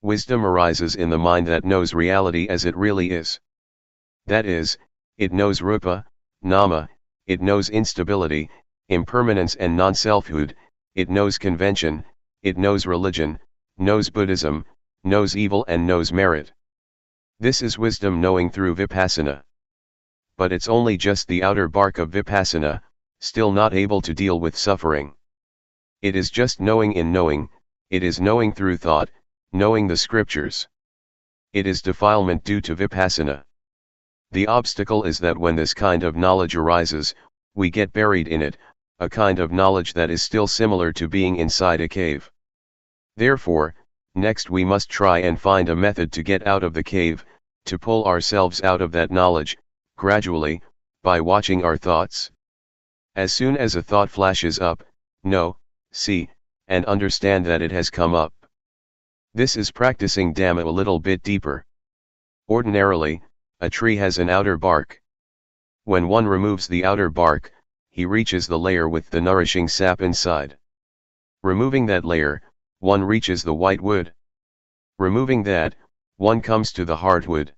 Wisdom arises in the mind that knows reality as it really is. That is, it knows rupa, nama, it knows instability, impermanence and non-selfhood, it knows convention, it knows religion, knows Buddhism, knows evil and knows merit. This is wisdom knowing through Vipassana. But it's only just the outer bark of Vipassana, still not able to deal with suffering. It is just knowing in knowing, it is knowing through thought, knowing the scriptures. It is defilement due to Vipassana. The obstacle is that when this kind of knowledge arises, we get buried in it, a kind of knowledge that is still similar to being inside a cave. Therefore, next we must try and find a method to get out of the cave, to pull ourselves out of that knowledge, gradually, by watching our thoughts. As soon as a thought flashes up, know, see, and understand that it has come up. This is practicing Dhamma a little bit deeper. Ordinarily, a tree has an outer bark. When one removes the outer bark, he reaches the layer with the nourishing sap inside. Removing that layer, one reaches the white wood. Removing that, one comes to the hard wood.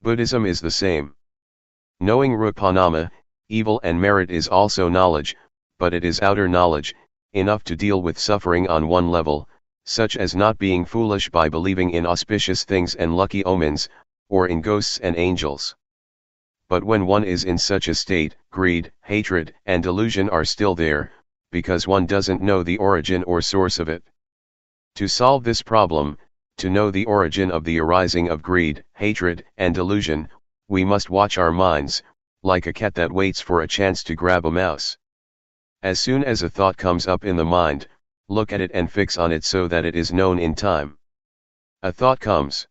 Buddhism is the same. Knowing rupanama, evil and merit is also knowledge, but it is outer knowledge, enough to deal with suffering on one level, such as not being foolish by believing in auspicious things and lucky omens, or in ghosts and angels. But when one is in such a state, greed, hatred, and delusion are still there, because one doesn't know the origin or source of it. To solve this problem, to know the origin of the arising of greed, hatred, and delusion, we must watch our minds, like a cat that waits for a chance to grab a mouse. As soon as a thought comes up in the mind, look at it and fix on it so that it is known in time. A thought comes.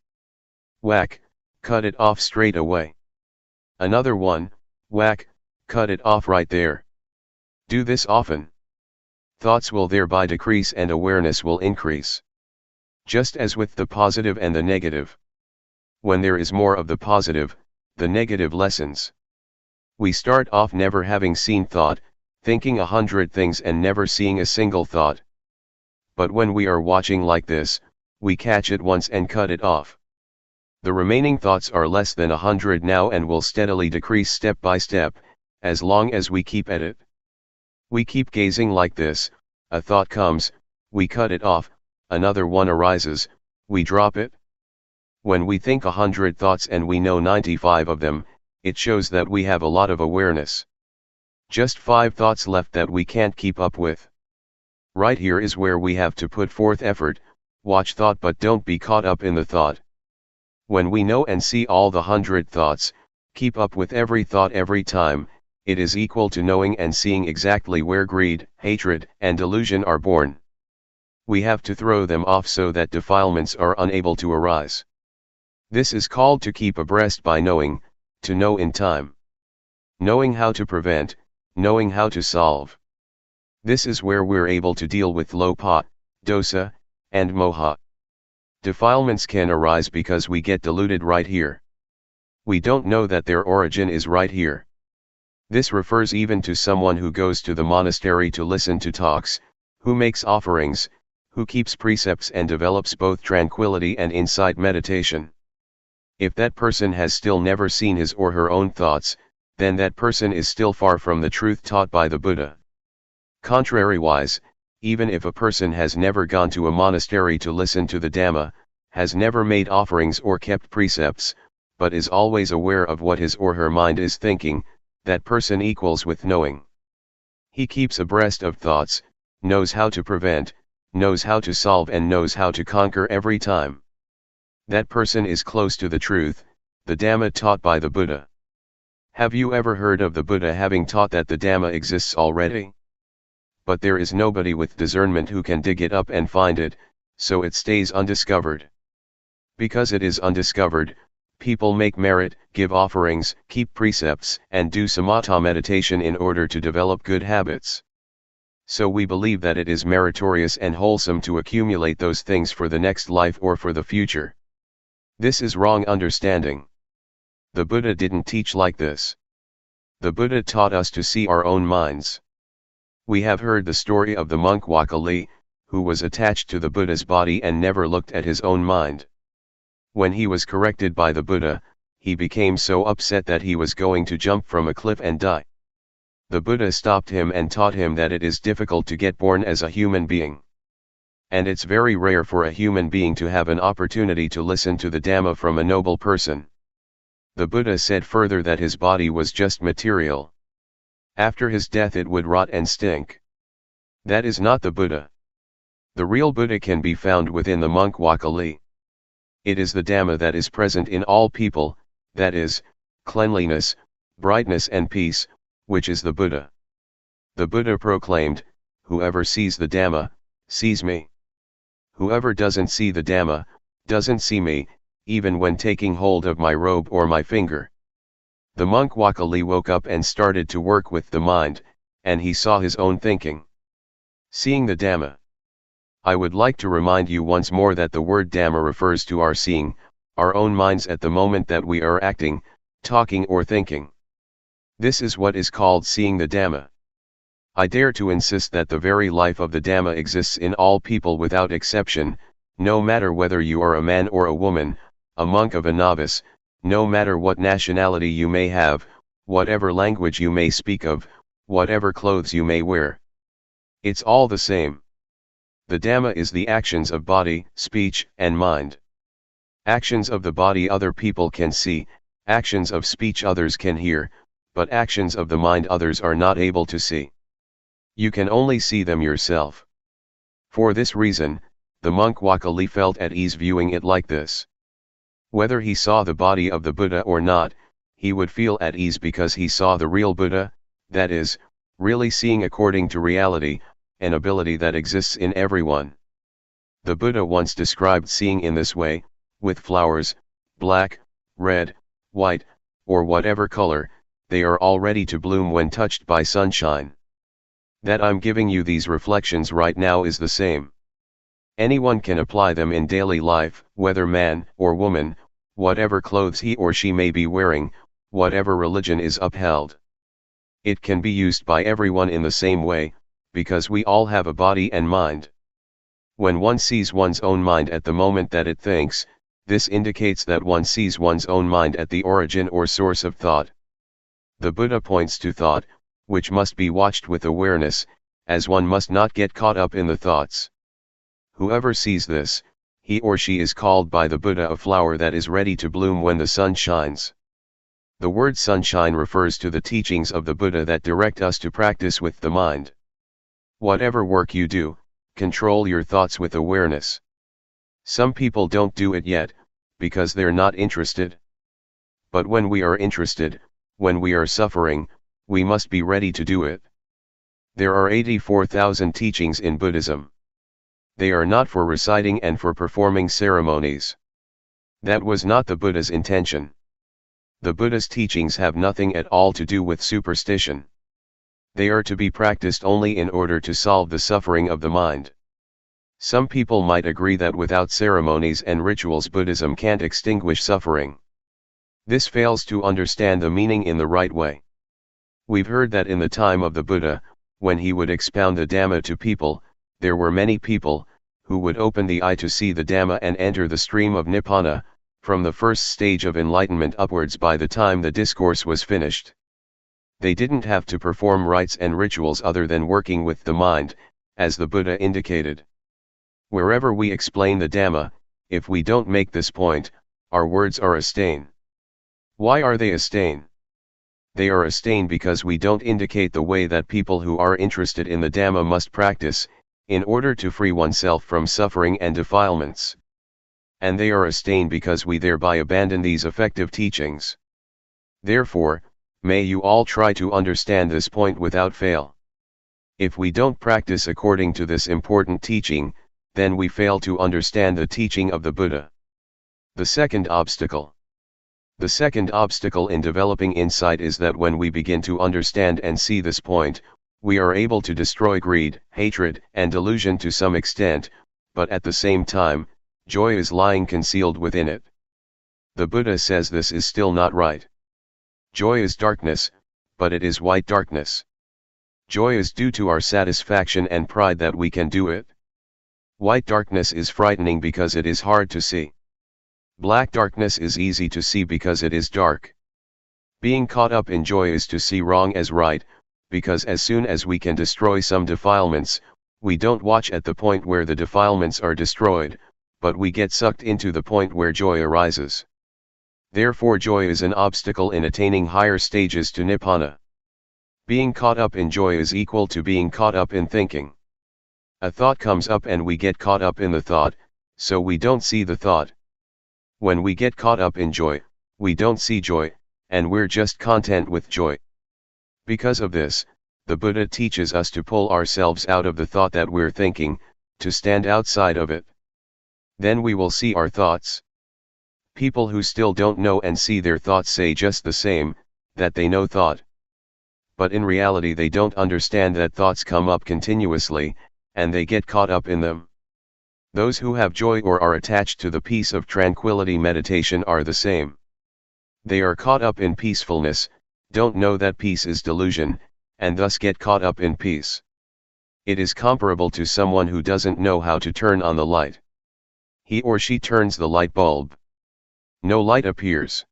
Whack, cut it off straight away. Another one, whack, cut it off right there. Do this often. Thoughts will thereby decrease and awareness will increase. Just as with the positive and the negative. When there is more of the positive, the negative lessens. We start off never having seen thought, thinking 100 things and never seeing a single thought. But when we are watching like this, we catch it once and cut it off. The remaining thoughts are less than 100 now and will steadily decrease step by step, as long as we keep at it. We keep gazing like this, a thought comes, we cut it off, another one arises, we drop it. When we think 100 thoughts and we know 95 of them, it shows that we have a lot of awareness. Just 5 thoughts left that we can't keep up with. Right here is where we have to put forth effort, watch thought but don't be caught up in the thought. When we know and see all the 100 thoughts, keep up with every thought every time, it is equal to knowing and seeing exactly where greed, hatred, and delusion are born. We have to throw them off so that defilements are unable to arise. This is called to keep abreast by knowing, to know in time. Knowing how to prevent, knowing how to solve. This is where we're able to deal with lopa, dosa, and moha. Defilements can arise because we get deluded right here. We don't know that their origin is right here. This refers even to someone who goes to the monastery to listen to talks, who makes offerings, who keeps precepts and develops both tranquility and insight meditation. If that person has still never seen his or her own thoughts, then that person is still far from the truth taught by the Buddha. Contrariwise, even if a person has never gone to a monastery to listen to the Dhamma, has never made offerings or kept precepts, but is always aware of what his or her mind is thinking, that person equals with knowing. He keeps abreast of thoughts, knows how to prevent, knows how to solve and knows how to conquer every time. That person is close to the truth, the Dhamma taught by the Buddha. Have you ever heard of the Buddha having taught that the Dhamma exists already? But there is nobody with discernment who can dig it up and find it, so it stays undiscovered. Because it is undiscovered, people make merit, give offerings, keep precepts, and do samatha meditation in order to develop good habits. So we believe that it is meritorious and wholesome to accumulate those things for the next life or for the future. This is wrong understanding. The Buddha didn't teach like this. The Buddha taught us to see our own minds. We have heard the story of the monk Wakali, who was attached to the Buddha's body and never looked at his own mind. When he was corrected by the Buddha, he became so upset that he was going to jump from a cliff and die. The Buddha stopped him and taught him that it is difficult to get born as a human being. And it's very rare for a human being to have an opportunity to listen to the Dhamma from a noble person. The Buddha said further that his body was just material. After his death it would rot and stink. That is not the Buddha. The real Buddha can be found within the monk Wakali. It is the Dhamma that is present in all people, that is, cleanliness, brightness and peace, which is the Buddha. The Buddha proclaimed, "Whoever sees the Dhamma, sees me. Whoever doesn't see the Dhamma, doesn't see me, even when taking hold of my robe or my finger." The monk Wakali woke up and started to work with the mind, and he saw his own thinking. Seeing the Dhamma. I would like to remind you once more that the word Dhamma refers to our seeing, our own minds at the moment that we are acting, talking or thinking. This is what is called seeing the Dhamma. I dare to insist that the very life of the Dhamma exists in all people without exception, no matter whether you are a man or a woman, a monk or a novice, no matter what nationality you may have, whatever language you may speak of, whatever clothes you may wear. It's all the same. The Dhamma is the actions of body, speech, and mind. Actions of the body other people can see, actions of speech others can hear, but actions of the mind others are not able to see. You can only see them yourself. For this reason, the monk Wakali felt at ease viewing it like this. Whether he saw the body of the Buddha or not, he would feel at ease because he saw the real Buddha, that is, really seeing according to reality, an ability that exists in everyone. The Buddha once described seeing in this way, with flowers, black, red, white, or whatever color, they are all ready to bloom when touched by sunshine. That I'm giving you these reflections right now is the same. Anyone can apply them in daily life, whether man or woman, whatever clothes he or she may be wearing, whatever religion is upheld. It can be used by everyone in the same way, because we all have a body and mind. When one sees one's own mind at the moment that it thinks, this indicates that one sees one's own mind at the origin or source of thought. The Buddha points to thought, which must be watched with awareness, as one must not get caught up in the thoughts. Whoever sees this, he or she is called by the Buddha a flower that is ready to bloom when the sun shines. The word sunshine refers to the teachings of the Buddha that direct us to practice with the mind. Whatever work you do, control your thoughts with awareness. Some people don't do it yet, because they're not interested. But when we are interested, when we are suffering, we must be ready to do it. There are 84,000 teachings in Buddhism. They are not for reciting and for performing ceremonies. That was not the Buddha's intention. The Buddha's teachings have nothing at all to do with superstition. They are to be practiced only in order to solve the suffering of the mind. Some people might agree that without ceremonies and rituals Buddhism can't extinguish suffering. This fails to understand the meaning in the right way. We've heard that in the time of the Buddha, when he would expound the Dhamma to people, there were many people, who would open the eye to see the Dhamma and enter the stream of Nibbana, from the first stage of enlightenment upwards by the time the discourse was finished. They didn't have to perform rites and rituals other than working with the mind, as the Buddha indicated. Wherever we explain the Dhamma, if we don't make this point, our words are a stain. Why are they a stain? They are a stain because we don't indicate the way that people who are interested in the Dhamma must practice, in order to free oneself from suffering and defilements. And they are a stain because we thereby abandon these effective teachings. Therefore, may you all try to understand this point without fail. If we don't practice according to this important teaching, then we fail to understand the teaching of the Buddha. The second obstacle. The second obstacle in developing insight is that when we begin to understand and see this point, we are able to destroy greed, hatred, and delusion to some extent, but at the same time, joy is lying concealed within it. The Buddha says this is still not right. Joy is darkness, but it is white darkness. Joy is due to our satisfaction and pride that we can do it. White darkness is frightening because it is hard to see. Black darkness is easy to see because it is dark. Being caught up in joy is to see wrong as right, because as soon as we can destroy some defilements, we don't watch at the point where the defilements are destroyed, but we get sucked into the point where joy arises. Therefore joy is an obstacle in attaining higher stages to Nibbana. Being caught up in joy is equal to being caught up in thinking. A thought comes up and we get caught up in the thought, so we don't see the thought. When we get caught up in joy, we don't see joy, and we're just content with joy. Because of this, the Buddha teaches us to pull ourselves out of the thought that we're thinking, to stand outside of it. Then we will see our thoughts. People who still don't know and see their thoughts say just the same, that they know thought. But in reality they don't understand that thoughts come up continuously, and they get caught up in them. Those who have joy or are attached to the peace of tranquility meditation are the same. They are caught up in peacefulness, don't know that peace is delusion, and thus get caught up in peace. It is comparable to someone who doesn't know how to turn on the light. He or she turns the light bulb. No light appears.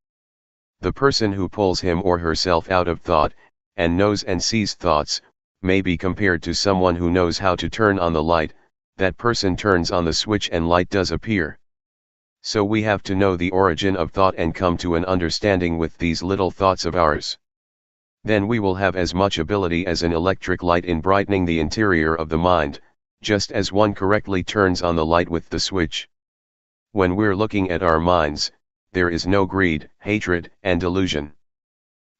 The person who pulls him or herself out of thought, and knows and sees thoughts, may be compared to someone who knows how to turn on the light. That person turns on the switch and light does appear. So we have to know the origin of thought and come to an understanding with these little thoughts of ours. Then we will have as much ability as an electric light in brightening the interior of the mind, just as one correctly turns on the light with the switch. When we're looking at our minds, there is no greed, hatred, and delusion.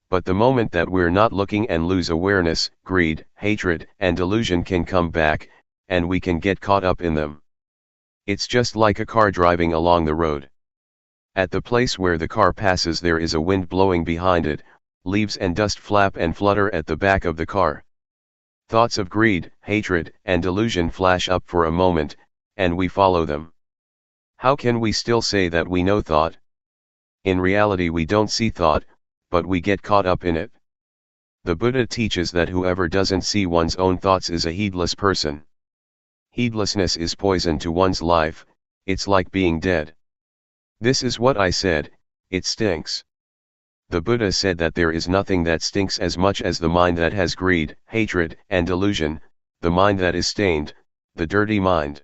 But the moment that we're not looking and lose awareness, greed, hatred, and delusion can come back, and we can get caught up in them. It's just like a car driving along the road. At the place where the car passes there is a wind blowing behind it, leaves and dust flap and flutter at the back of the car. Thoughts of greed, hatred, and delusion flash up for a moment, and we follow them. How can we still say that we know thought? In reality we don't see thought, but we get caught up in it. The Buddha teaches that whoever doesn't see one's own thoughts is a heedless person. Heedlessness is poison to one's life, it's like being dead. This is what I said, it stinks. The Buddha said that there is nothing that stinks as much as the mind that has greed, hatred, and delusion, the mind that is stained, the dirty mind.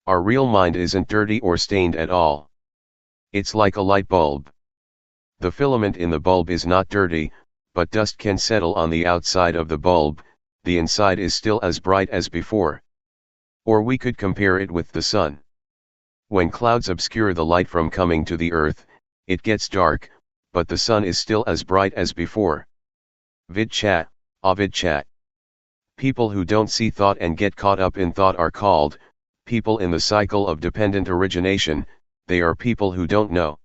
Our real mind isn't dirty or stained at all. It's like a light bulb. The filament in the bulb is not dirty, but dust can settle on the outside of the bulb, the inside is still as bright as before. Or we could compare it with the sun. When clouds obscure the light from coming to the earth, it gets dark, but the sun is still as bright as before. Vidchat, avidchat. People who don't see thought and get caught up in thought are called people in the cycle of dependent origination, they are people who don't know.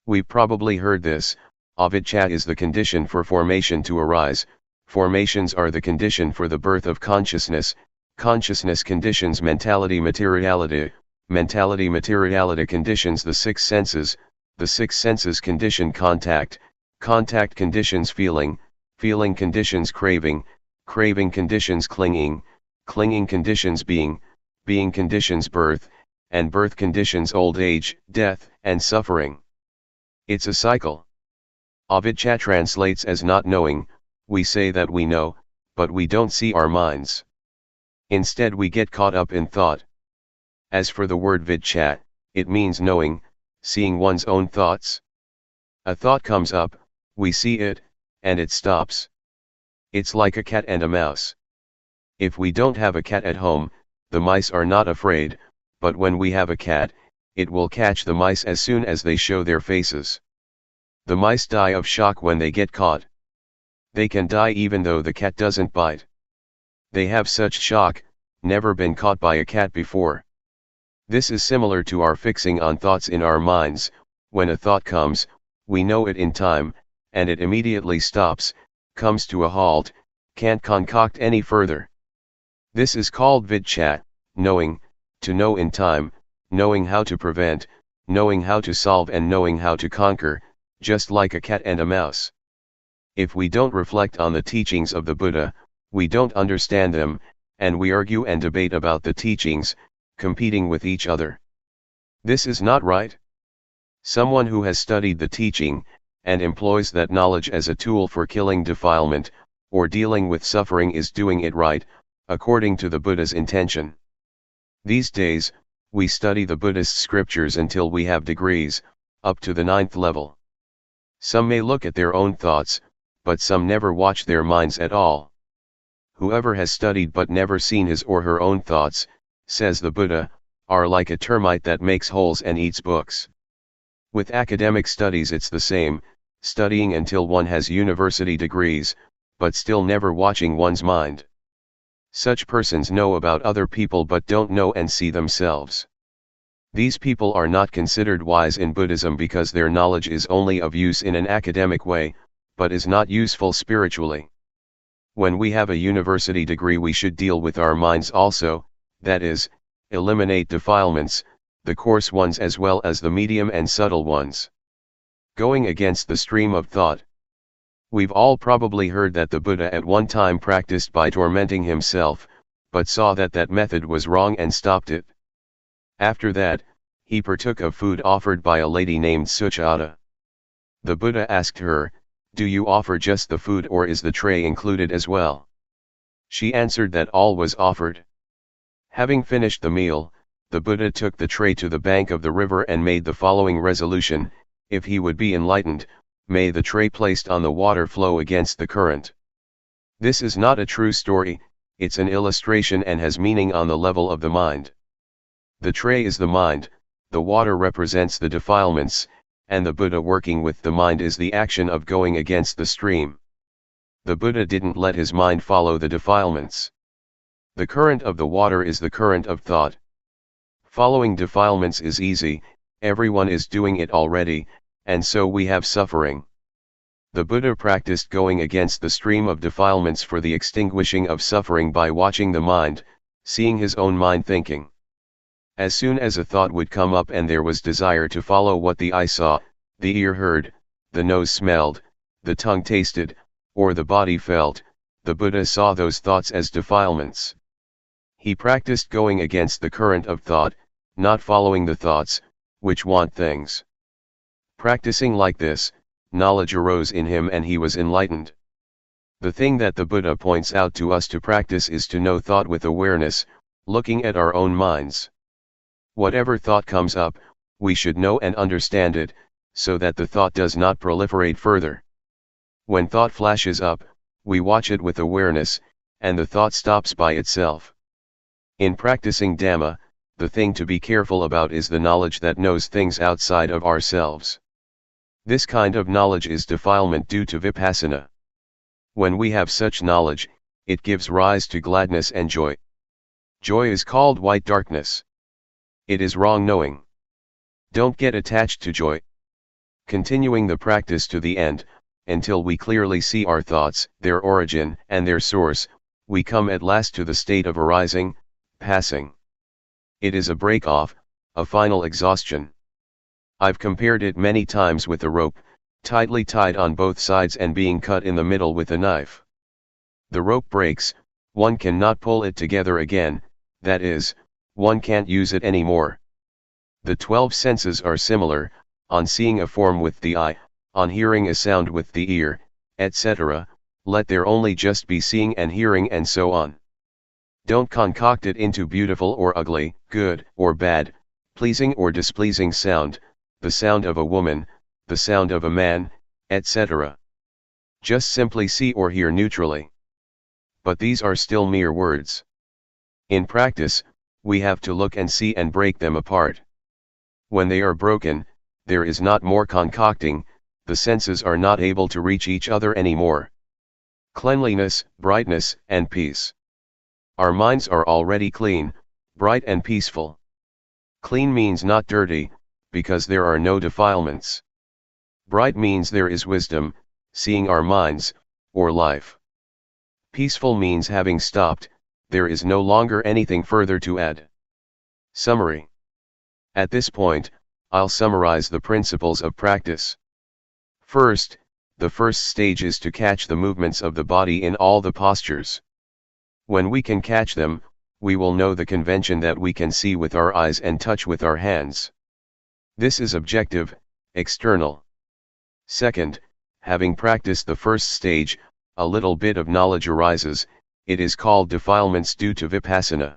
We've probably heard this, avidchat is the condition for formation to arise, formations are the condition for the birth of consciousness, consciousness conditions mentality materiality, mentality materiality conditions the six senses, the six senses condition contact, contact conditions feeling, feeling conditions craving, craving conditions clinging, clinging conditions being, being conditions birth, and birth conditions old age, death, and suffering. It's a cycle. Avidchat translates as not knowing, we say that we know, but we don't see our minds. Instead we get caught up in thought. As for the word vidchat, it means knowing, seeing one's own thoughts. A thought comes up, we see it, and it stops. It's like a cat and a mouse. If we don't have a cat at home, the mice are not afraid, but when we have a cat, it will catch the mice as soon as they show their faces. The mice die of shock when they get caught. They can die even though the cat doesn't bite. They have such shock, never been caught by a cat before. This is similar to our fixing on thoughts in our minds. When a thought comes, we know it in time, and it immediately stops, comes to a halt, can't concoct any further. This is called vidchat, knowing, to know in time, knowing how to prevent, knowing how to solve and knowing how to conquer, just like a cat and a mouse. If we don't reflect on the teachings of the Buddha, we don't understand them, and we argue and debate about the teachings, competing with each other. This is not right. Someone who has studied the teaching, and employs that knowledge as a tool for killing defilement, or dealing with suffering is doing it right, according to the Buddha's intention. These days, we study the Buddhist scriptures until we have degrees, up to the 9th level. Some may look at their own thoughts, but some never watch their minds at all. Whoever has studied but never seen his or her own thoughts, says the Buddha, are like a termite that makes holes and eats books. With academic studies it's the same, studying until one has university degrees, but still never watching one's mind. Such persons know about other people but don't know and see themselves. These people are not considered wise in Buddhism because their knowledge is only of use in an academic way, but is not useful spiritually. When we have a university degree we should deal with our minds also, that is, eliminate defilements, the coarse ones as well as the medium and subtle ones. Going against the stream of thought. We've all probably heard that the Buddha at one time practiced by tormenting himself, but saw that that method was wrong and stopped it. After that, he partook of food offered by a lady named Suchata. The Buddha asked her, "Do you offer just the food or is the tray included as well?" She answered that all was offered. Having finished the meal, the Buddha took the tray to the bank of the river and made the following resolution: if he would be enlightened, may the tray placed on the water flow against the current. This is not a true story, it's an illustration and has meaning on the level of the mind. The tray is the mind, the water represents the defilements, and the Buddha working with the mind is the action of going against the stream. The Buddha didn't let his mind follow the defilements. The current of the water is the current of thought. Following defilements is easy, everyone is doing it already, and so we have suffering. The Buddha practiced going against the stream of defilements for the extinguishing of suffering by watching the mind, seeing his own mind thinking. As soon as a thought would come up and there was desire to follow what the eye saw, the ear heard, the nose smelled, the tongue tasted, or the body felt, the Buddha saw those thoughts as defilements. He practiced going against the current of thought, not following the thoughts, which want things. Practicing like this, knowledge arose in him and he was enlightened. The thing that the Buddha points out to us to practice is to know thought with awareness, looking at our own minds. Whatever thought comes up, we should know and understand it, so that the thought does not proliferate further. When thought flashes up, we watch it with awareness, and the thought stops by itself. In practicing Dhamma, the thing to be careful about is the knowledge that knows things outside of ourselves. This kind of knowledge is defilement due to Vipassana. When we have such knowledge, it gives rise to gladness and joy. Joy is called white darkness. It is wrong knowing. Don't get attached to joy. Continuing the practice to the end, until we clearly see our thoughts, their origin, and their source, we come at last to the state of arising, passing. It is a break-off, a final exhaustion. I've compared it many times with a rope, tightly tied on both sides and being cut in the middle with a knife. The rope breaks, one cannot pull it together again, that is, one can't use it anymore. The 12 senses are similar, on seeing a form with the eye, on hearing a sound with the ear, etc., let there only just be seeing and hearing and so on. Don't concoct it into beautiful or ugly, good or bad, pleasing or displeasing sound, the sound of a woman, the sound of a man, etc. Just simply see or hear neutrally. But these are still mere words. In practice, we have to look and see and break them apart. When they are broken, there is not more concocting, the senses are not able to reach each other anymore. Cleanliness, brightness, and peace. Our minds are already clean, bright and peaceful. Clean means not dirty, because there are no defilements. Bright means there is wisdom, seeing our minds, or life. Peaceful means having stopped, there is no longer anything further to add. Summary. At this point, I'll summarize the principles of practice. First, the first stage is to catch the movements of the body in all the postures. When we can catch them, we will know the convention that we can see with our eyes and touch with our hands. This is objective, external. Second, having practiced the first stage, a little bit of knowledge arises, it is called defilements due to Vipassana.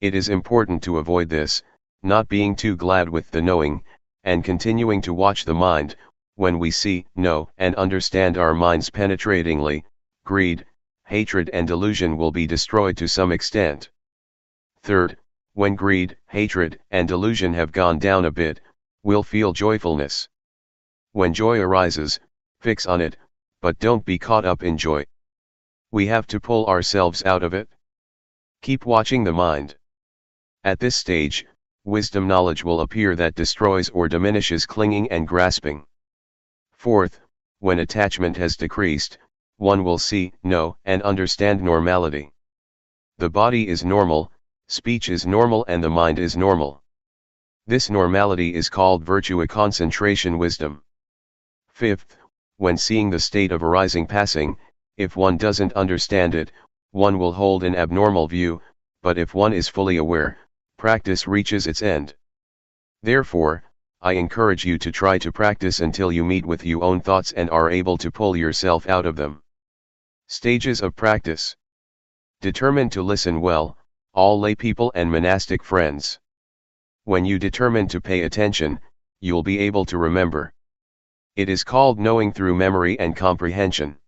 It is important to avoid this, not being too glad with the knowing, and continuing to watch the mind. When we see, know, and understand our minds penetratingly, greed, hatred and delusion will be destroyed to some extent. Third, when greed, hatred, and delusion have gone down a bit, we'll feel joyfulness. When joy arises, fix on it, but don't be caught up in joy. We have to pull ourselves out of it. Keep watching the mind. At this stage, wisdom knowledge will appear that destroys or diminishes clinging and grasping. Fourth, when attachment has decreased, one will see, know, and understand normality. The body is normal, speech is normal, and the mind is normal. This normality is called virtue concentration wisdom. Fifth, when seeing the state of arising passing, if one doesn't understand it, one will hold an abnormal view, but if one is fully aware, practice reaches its end. Therefore, I encourage you to try to practice until you meet with your own thoughts and are able to pull yourself out of them. Stages of practice. Determine to listen well, all lay people and monastic friends. When you determine to pay attention, you'll be able to remember. It is called knowing through memory and comprehension.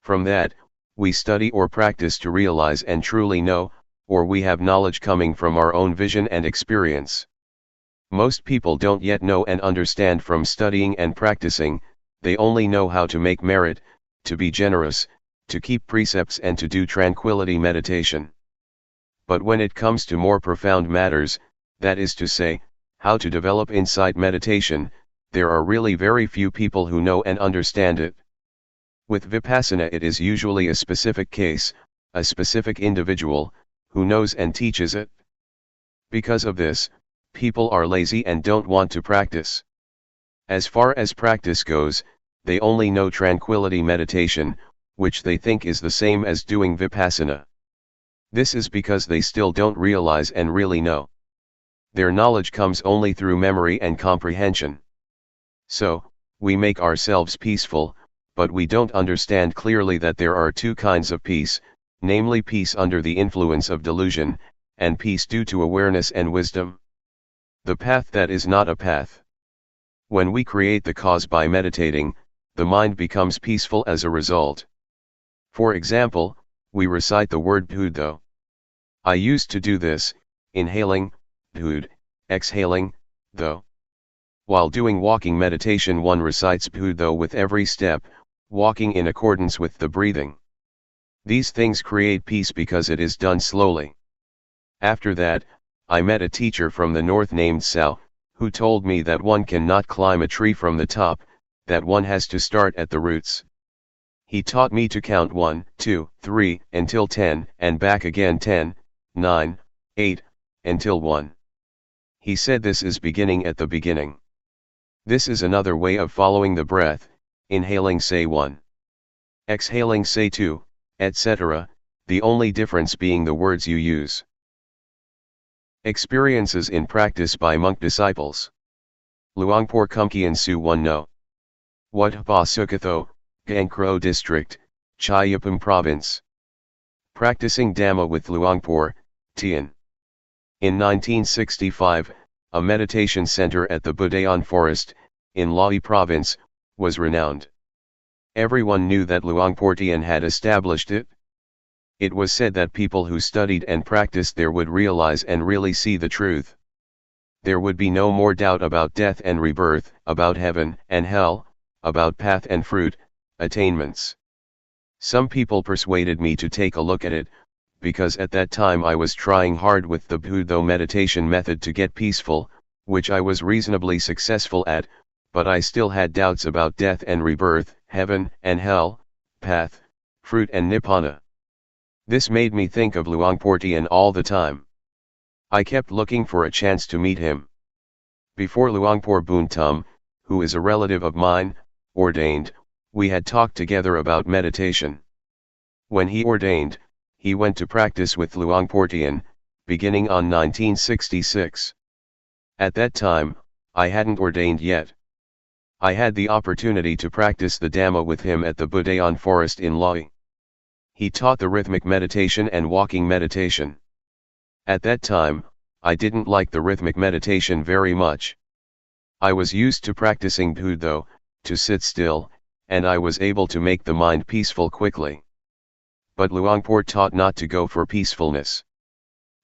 From that, we study or practice to realize and truly know, or we have knowledge coming from our own vision and experience. Most people don't yet know and understand from studying and practicing, they only know how to make merit, to be generous, to keep precepts and to do tranquility meditation. But when it comes to more profound matters, that is to say, how to develop insight meditation, there are really very few people who know and understand it. With Vipassana it is usually a specific case, a specific individual, who knows and teaches it. Because of this, people are lazy and don't want to practice. As far as practice goes, they only know tranquility meditation, which they think is the same as doing Vipassana. This is because they still don't realize and really know. Their knowledge comes only through memory and comprehension. So, we make ourselves peaceful, but we don't understand clearly that there are two kinds of peace, namely peace under the influence of delusion, and peace due to awareness and wisdom. The path that is not a path. When we create the cause by meditating, the mind becomes peaceful as a result. For example, we recite the word Buddho. I used to do this, inhaling, Bud, exhaling, Tho. While doing walking meditation, one recites Buddho with every step, walking in accordance with the breathing. These things create peace because it is done slowly. After that, I met a teacher from the north named Sao, who told me that one cannot climb a tree from the top, that one has to start at the roots. He taught me to count 1, 2, 3, until 10, and back again 10, 9, 8, until 1. He said this is beginning at the beginning. This is another way of following the breath, inhaling say 1. Exhaling say 2, etc., the only difference being the words you use. Experiences in practice by monk disciples. Luangpor Teean Su 1 No. Wat Pa Sukatho, Gankro District, Chayapam Province. Practicing Dhamma with Luangpor Teean. In 1965, a meditation center at the Budayan Forest, in Lae Province, was renowned. Everyone knew that Luangpor Teean had established it. It was said that people who studied and practiced there would realize and really see the truth. There would be no more doubt about death and rebirth, about heaven and hell, about path and fruit, attainments. Some people persuaded me to take a look at it, because at that time I was trying hard with the Buddho meditation method to get peaceful, which I was reasonably successful at, but I still had doubts about death and rebirth, heaven and hell, path, fruit and nibbana. This made me think of Luangpor Teean all the time. I kept looking for a chance to meet him. Before Luangpor Buntum, who is a relative of mine, ordained, we had talked together about meditation. When he ordained, he went to practice with Luangpor Teean, beginning on 1966. At that time, I hadn't ordained yet. I had the opportunity to practice the Dhamma with him at the Budayan Forest in Lae. He taught the rhythmic meditation and walking meditation. At that time, I didn't like the rhythmic meditation very much. I was used to practicing Buddho, to sit still, and I was able to make the mind peaceful quickly. But Luangpor taught not to go for peacefulness.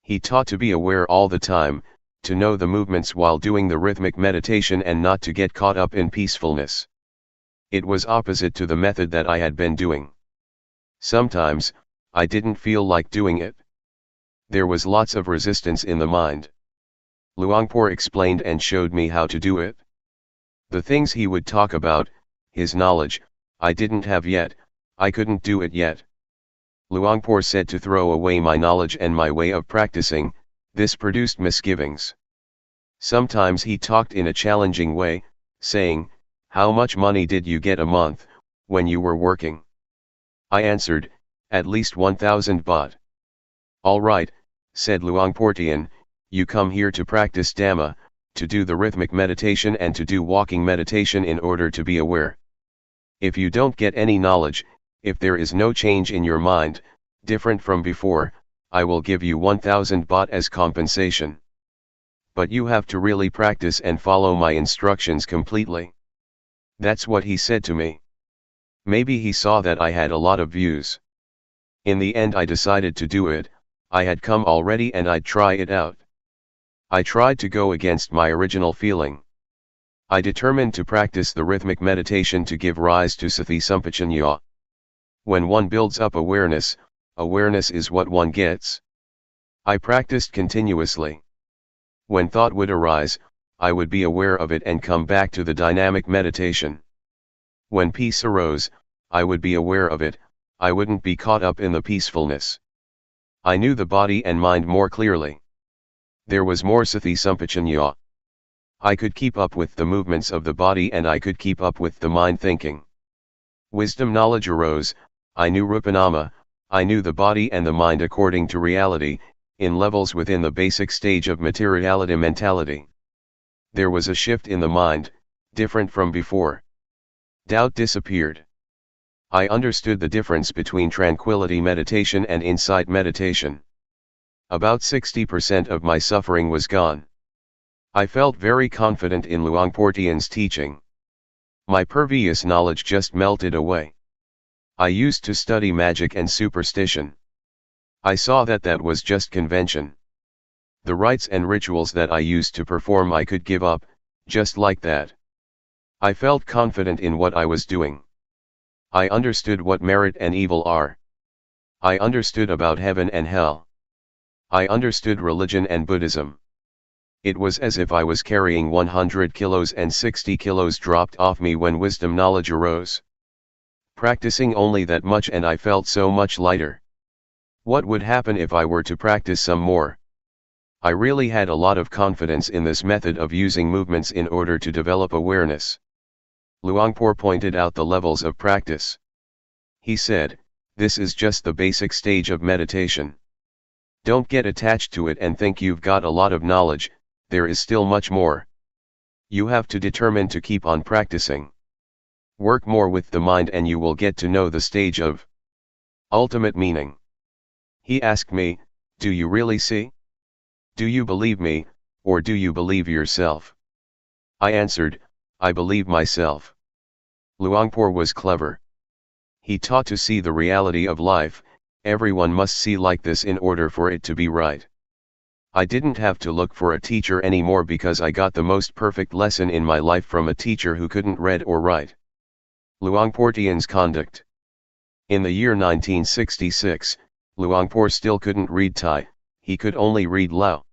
He taught to be aware all the time, to know the movements while doing the rhythmic meditation and not to get caught up in peacefulness. It was opposite to the method that I had been doing. Sometimes, I didn't feel like doing it. There was lots of resistance in the mind. Luangpor explained and showed me how to do it. The things he would talk about, his knowledge, I didn't have yet, I couldn't do it yet. Luangpor said to throw away my knowledge and my way of practicing, this produced misgivings. Sometimes he talked in a challenging way, saying, "How much money did you get a month, when you were working?" I answered, "At least 1,000 baht." "All right," said Luangpor Teean, "you come here to practice Dhamma, to do the rhythmic meditation and to do walking meditation in order to be aware. If you don't get any knowledge, if there is no change in your mind, different from before, I will give you 1,000 baht as compensation. But you have to really practice and follow my instructions completely." That's what he said to me. Maybe he saw that I had a lot of views. In the end I decided to do it. I had come already and I'd try it out. I tried to go against my original feeling. I determined to practice the rhythmic meditation to give rise to Sati Sampajanya. When one builds up awareness, awareness is what one gets. I practiced continuously. When thought would arise, I would be aware of it and come back to the dynamic meditation. When peace arose, I would be aware of it, I wouldn't be caught up in the peacefulness. I knew the body and mind more clearly. There was more Sati Sampajanya. I could keep up with the movements of the body and I could keep up with the mind thinking. Wisdom knowledge arose, I knew Rupanama, I knew the body and the mind according to reality, in levels within the basic stage of materiality mentality. There was a shift in the mind, different from before. Doubt disappeared. I understood the difference between tranquility meditation and insight meditation. About 60% of my suffering was gone. I felt very confident in Luangpor Teean's teaching. My previous knowledge just melted away. I used to study magic and superstition. I saw that that was just convention. The rites and rituals that I used to perform I could give up, just like that. I felt confident in what I was doing. I understood what merit and evil are. I understood about heaven and hell. I understood religion and Buddhism. It was as if I was carrying 100 kilos and 60 kilos dropped off me when wisdom knowledge arose. Practicing only that much and I felt so much lighter. What would happen if I were to practice some more? I really had a lot of confidence in this method of using movements in order to develop awareness. Luangpor pointed out the levels of practice. He said, this is just the basic stage of meditation. Don't get attached to it and think you've got a lot of knowledge, there is still much more. You have to determine to keep on practicing. Work more with the mind and you will get to know the stage of ultimate meaning. He asked me, do you really see? Do you believe me, or do you believe yourself? I answered, I believe myself. Luangpor was clever. He taught to see the reality of life, everyone must see like this in order for it to be right. I didn't have to look for a teacher anymore because I got the most perfect lesson in my life from a teacher who couldn't read or write. Luangpor Teean's conduct. In the year 1966, Luangpor still couldn't read Thai, he could only read Lao.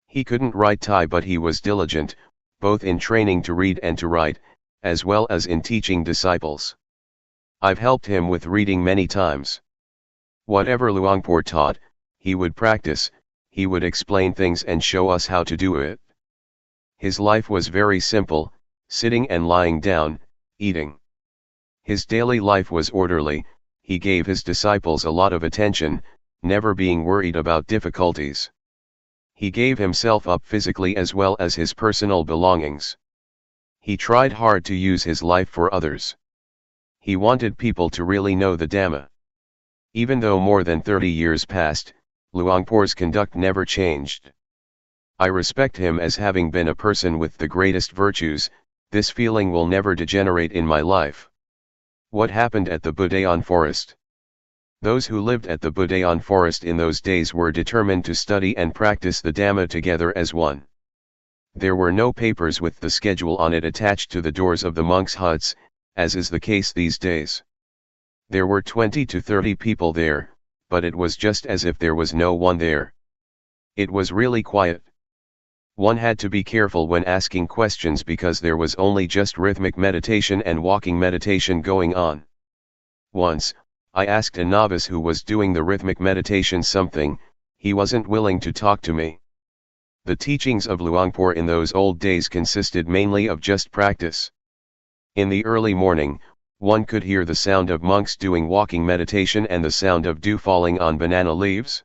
He couldn't write Thai but he was diligent, both in training to read and to write, as well as in teaching disciples. I've helped him with reading many times. Whatever Luangpor taught, he would practice, he would explain things and show us how to do it. His life was very simple, sitting and lying down, eating. His daily life was orderly, he gave his disciples a lot of attention, never being worried about difficulties. He gave himself up physically as well as his personal belongings. He tried hard to use his life for others. He wanted people to really know the Dhamma. Even though more than 30 years passed, Luangpor's conduct never changed. I respect him as having been a person with the greatest virtues, this feeling will never degenerate in my life. What happened at the Budayan forest? Those who lived at the Budayan forest in those days were determined to study and practice the Dhamma together as one. There were no papers with the schedule on it attached to the doors of the monks' huts, as is the case these days. There were 20 to 30 people there, but it was just as if there was no one there. It was really quiet. One had to be careful when asking questions because there was only just rhythmic meditation and walking meditation going on. Once, I asked a novice who was doing the rhythmic meditation something, he wasn't willing to talk to me. The teachings of Luangpor in those old days consisted mainly of just practice. In the early morning, one could hear the sound of monks doing walking meditation and the sound of dew falling on banana leaves.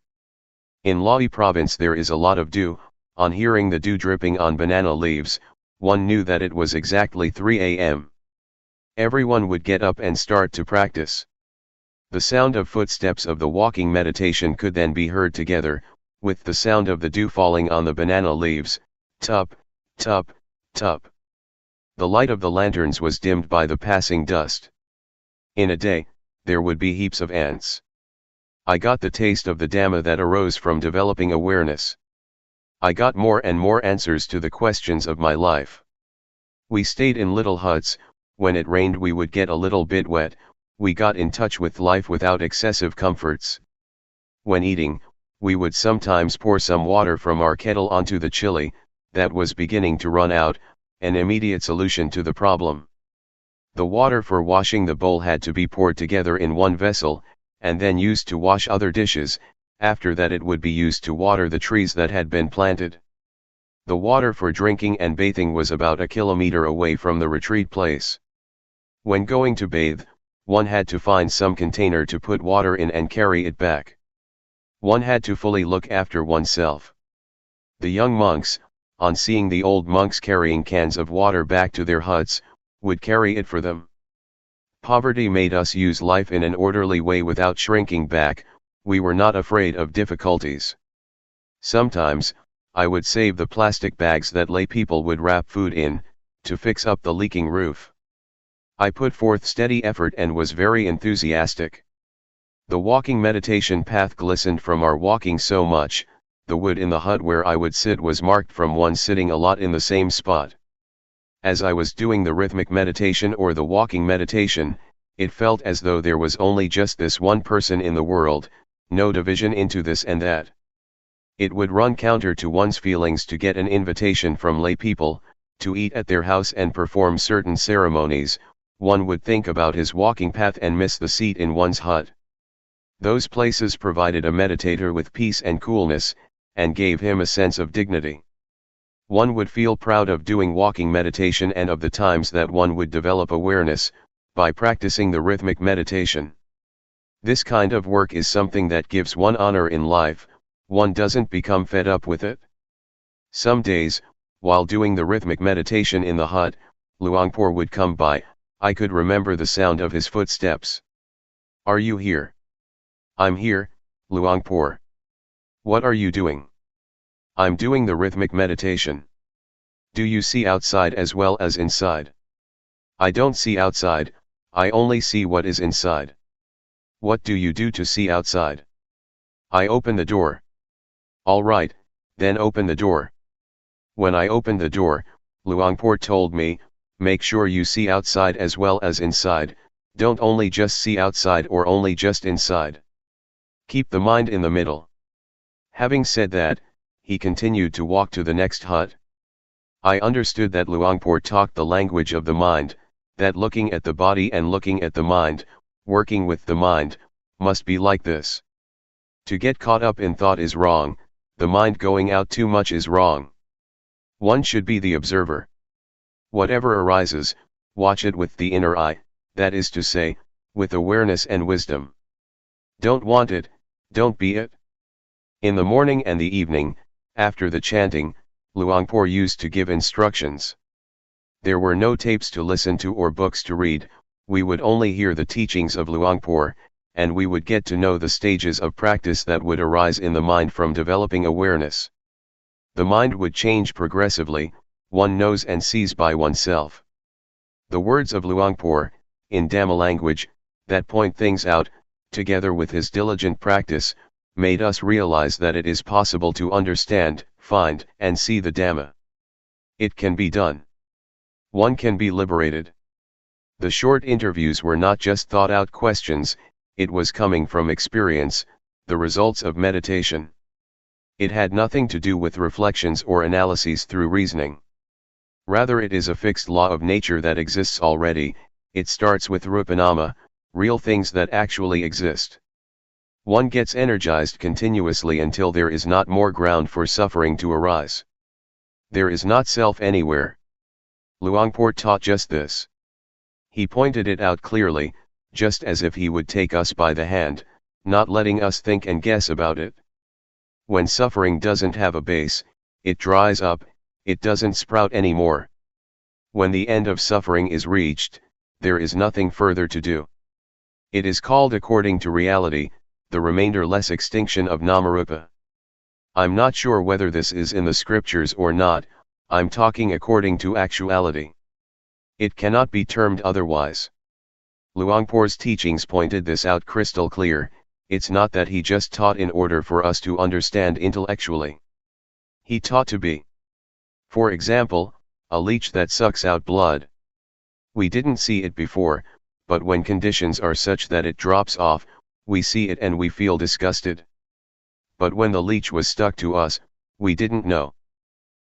In Lae province there is a lot of dew, on hearing the dew dripping on banana leaves, one knew that it was exactly 3 a.m. Everyone would get up and start to practice. The sound of footsteps of the walking meditation could then be heard together, with the sound of the dew falling on the banana leaves, tup, tup, tup. The light of the lanterns was dimmed by the passing dust. In a day, there would be heaps of ants. I got the taste of the Dhamma that arose from developing awareness. I got more and more answers to the questions of my life. We stayed in little huts, when it rained we would get a little bit wet, we got in touch with life without excessive comforts. When eating, we would sometimes pour some water from our kettle onto the chili, that was beginning to run out, an immediate solution to the problem. The water for washing the bowl had to be poured together in one vessel, and then used to wash other dishes, after that it would be used to water the trees that had been planted. The water for drinking and bathing was about a kilometer away from the retreat place. When going to bathe, One had to find some container to put water in and carry it back. One had to fully look after oneself. The young monks, on seeing the old monks carrying cans of water back to their huts, would carry it for them. Poverty made us use life in an orderly way without shrinking back. We were not afraid of difficulties. Sometimes, I would save the plastic bags that lay people would wrap food in, to fix up the leaking roof. I put forth steady effort and was very enthusiastic. The walking meditation path glistened from our walking so much. The wood in the hut where I would sit was marked from one sitting a lot in the same spot. As I was doing the rhythmic meditation or the walking meditation, it felt as though there was only just this one person in the world, no division into this and that. It would run counter to one's feelings to get an invitation from lay people, to eat at their house and perform certain ceremonies. One would think about his walking path and miss the seat in one's hut. Those places provided a meditator with peace and coolness, and gave him a sense of dignity. One would feel proud of doing walking meditation and of the times that one would develop awareness, by practicing the rhythmic meditation. This kind of work is something that gives one honor in life. One doesn't become fed up with it. Some days, while doing the rhythmic meditation in the hut, Luangpor would come by. I could remember the sound of his footsteps. "Are you here?" "I'm here, Luangpor." "What are you doing?" "I'm doing the rhythmic meditation." "Do you see outside as well as inside?" "I don't see outside, I only see what is inside." "What do you do to see outside?" "I open the door." "All right, then open the door." When I opened the door, Luangpor told me, "Make sure you see outside as well as inside, don't only just see outside or only just inside. Keep the mind in the middle." Having said that, he continued to walk to the next hut. I understood that Luangpor talked the language of the mind, that looking at the body and looking at the mind, working with the mind, must be like this. To get caught up in thought is wrong, the mind going out too much is wrong. One should be the observer. Whatever arises, watch it with the inner eye, that is to say, with awareness and wisdom. Don't want it, don't be it. In the morning and the evening, after the chanting, Luangpor used to give instructions. There were no tapes to listen to or books to read, we would only hear the teachings of Luangpor, and we would get to know the stages of practice that would arise in the mind from developing awareness. The mind would change progressively, one knows and sees by oneself. The words of Luangpor, in Dhamma language, that point things out, together with his diligent practice, made us realize that it is possible to understand, find, and see the Dhamma. It can be done. One can be liberated. The short interviews were not just thought-out questions, it was coming from experience, the results of meditation. It had nothing to do with reflections or analyses through reasoning. Rather, it is a fixed law of nature that exists already. It starts with rupanama, real things that actually exist. One gets energized continuously until there is not more ground for suffering to arise. There is not self anywhere. Luangpor taught just this. He pointed it out clearly, just as if he would take us by the hand, not letting us think and guess about it. When suffering doesn't have a base, it dries up, it doesn't sprout anymore. When the end of suffering is reached, there is nothing further to do. It is called according to reality, the remainder-less extinction of Namarupa. I'm not sure whether this is in the scriptures or not, I'm talking according to actuality. It cannot be termed otherwise. Luangpor's teachings pointed this out crystal clear. It's not that he just taught in order for us to understand intellectually. He taught to be. For example, a leech that sucks out blood. We didn't see it before, but when conditions are such that it drops off, we see it and we feel disgusted. But when the leech was stuck to us, we didn't know.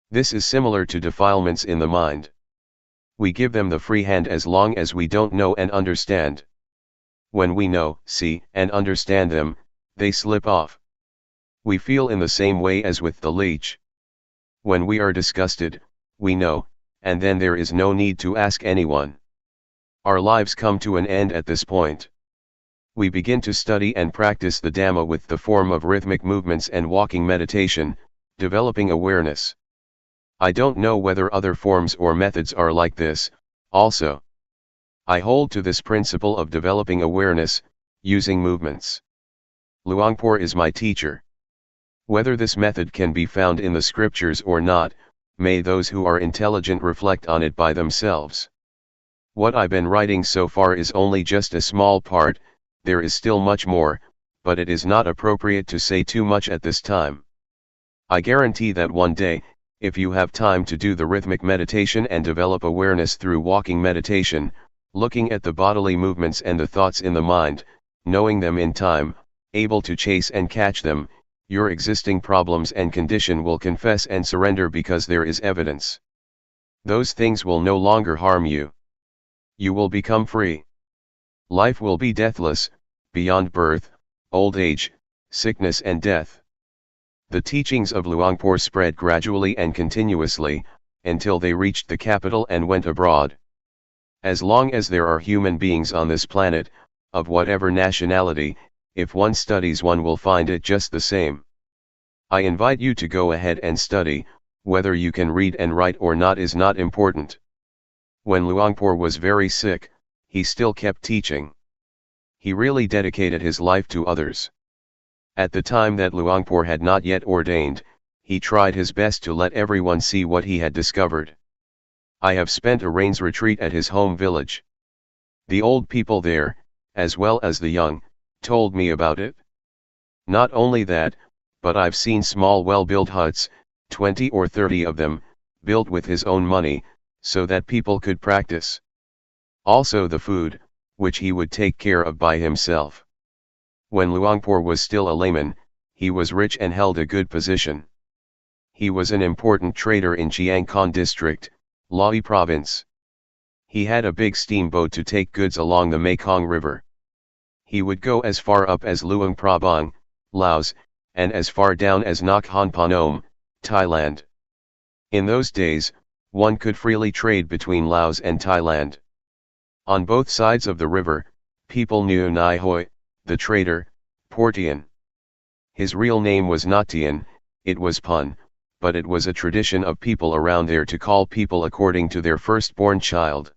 This is similar to defilements in the mind. We give them the free hand as long as we don't know and understand. When we know, see, and understand them, they slip off. We feel in the same way as with the leech. When we are disgusted, we know, and then there is no need to ask anyone. Our lives come to an end at this point. We begin to study and practice the Dhamma with the form of rhythmic movements and walking meditation, developing awareness. I don't know whether other forms or methods are like this, also. I hold to this principle of developing awareness, using movements. Luangpor is my teacher. Whether this method can be found in the scriptures or not, may those who are intelligent reflect on it by themselves. What I've been writing so far is only just a small part, there is still much more, but it is not appropriate to say too much at this time. I guarantee that one day, if you have time to do the rhythmic meditation and develop awareness through walking meditation, looking at the bodily movements and the thoughts in the mind, knowing them in time, able to chase and catch them, your existing problems and condition will confess and surrender because there is evidence. Those things will no longer harm you. You will become free. Life will be deathless, beyond birth, old age, sickness and death. The teachings of Luangpor spread gradually and continuously, until they reached the capital and went abroad. As long as there are human beings on this planet, of whatever nationality, if one studies one will find it just the same. I invite you to go ahead and study, whether you can read and write or not is not important. When Luangpor was very sick, he still kept teaching. He really dedicated his life to others. At the time that Luangpor had not yet ordained, he tried his best to let everyone see what he had discovered. I have spent a rains retreat at his home village. The old people there, as well as the young, told me about it. Not only that, but I've seen small well-built huts, 20 or 30 of them, built with his own money, so that people could practice. Also the food, which he would take care of by himself. When Luangpor was still a layman, he was rich and held a good position. He was an important trader in Chiang Khon district, Lae province. He had a big steamboat to take goods along the Mekong River. He would go as far up as Luang Prabang, Laos, and as far down as Nakhon Phanom, Thailand. In those days, one could freely trade between Laos and Thailand. On both sides of the river, people knew Nai Hoi, the trader, Teean. His real name was not Teean, it was Pun, but it was a tradition of people around there to call people according to their firstborn child.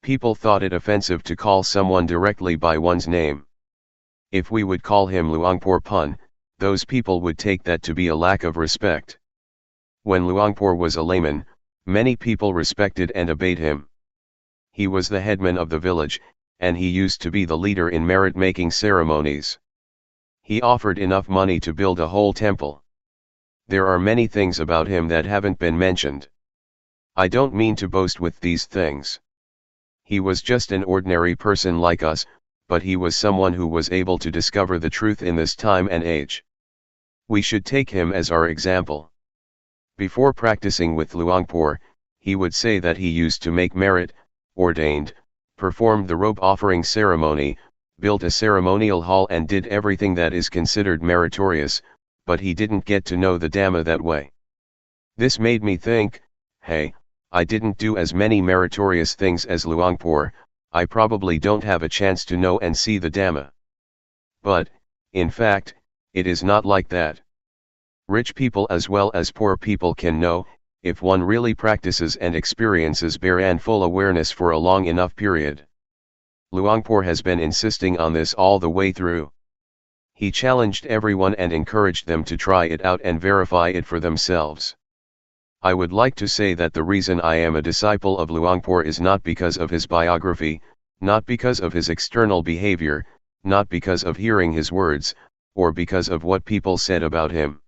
People thought it offensive to call someone directly by one's name. If we would call him Luangpor Pun, those people would take that to be a lack of respect. When Luangpor was a layman, many people respected and obeyed him. He was the headman of the village, and he used to be the leader in merit-making ceremonies. He offered enough money to build a whole temple. There are many things about him that haven't been mentioned. I don't mean to boast with these things. He was just an ordinary person like us, but he was someone who was able to discover the truth in this time and age. We should take him as our example. Before practicing with Luangpor, he would say that he used to make merit, ordained, performed the robe offering ceremony, built a ceremonial hall and did everything that is considered meritorious, but he didn't get to know the Dhamma that way. This made me think, hey, I didn't do as many meritorious things as Luangpor, I probably don't have a chance to know and see the Dhamma. But, in fact, it is not like that. Rich people as well as poor people can know, if one really practices and experiences bare and full awareness for a long enough period. Luangpor has been insisting on this all the way through. He challenged everyone and encouraged them to try it out and verify it for themselves. I would like to say that the reason I am a disciple of Luangpor is not because of his biography, not because of his external behavior, not because of hearing his words, or because of what people said about him.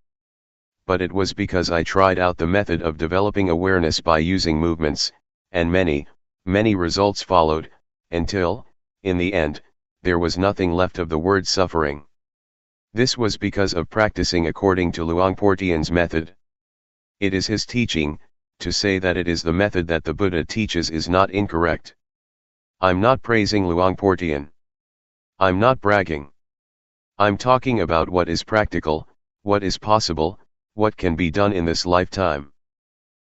But it was because I tried out the method of developing awareness by using movements, and many results followed, until, in the end, there was nothing left of the word suffering. This was because of practicing according to Luangpor Teean's method. It is his teaching, to say that it is the method that the Buddha teaches is not incorrect. I'm not praising Luangpor Teean. I'm not bragging. I'm talking about what is practical, what is possible, what can be done in this lifetime.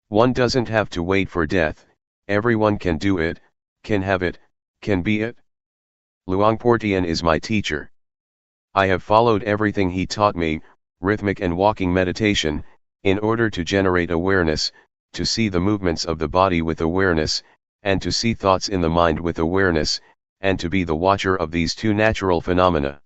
One doesn't have to wait for death, everyone can do it, can have it, Can be it? Luangpor Teean is my teacher. I have followed everything he taught me, rhythmic and walking meditation, in order to generate awareness, to see the movements of the body with awareness, and to see thoughts in the mind with awareness, and to be the watcher of these two natural phenomena.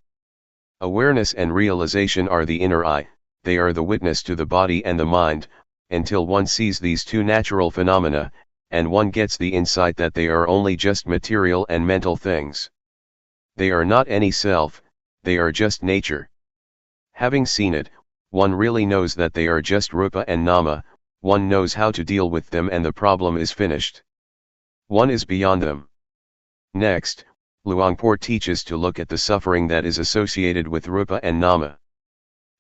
Awareness and realization are the inner eye, they are the witness to the body and the mind, until one sees these two natural phenomena, and one gets the insight that they are only just material and mental things. They are not any self, they are just nature. Having seen it, one really knows that they are just rupa and nama, one knows how to deal with them and the problem is finished. One is beyond them. Next, Luangpor teaches to look at the suffering that is associated with rupa and nama.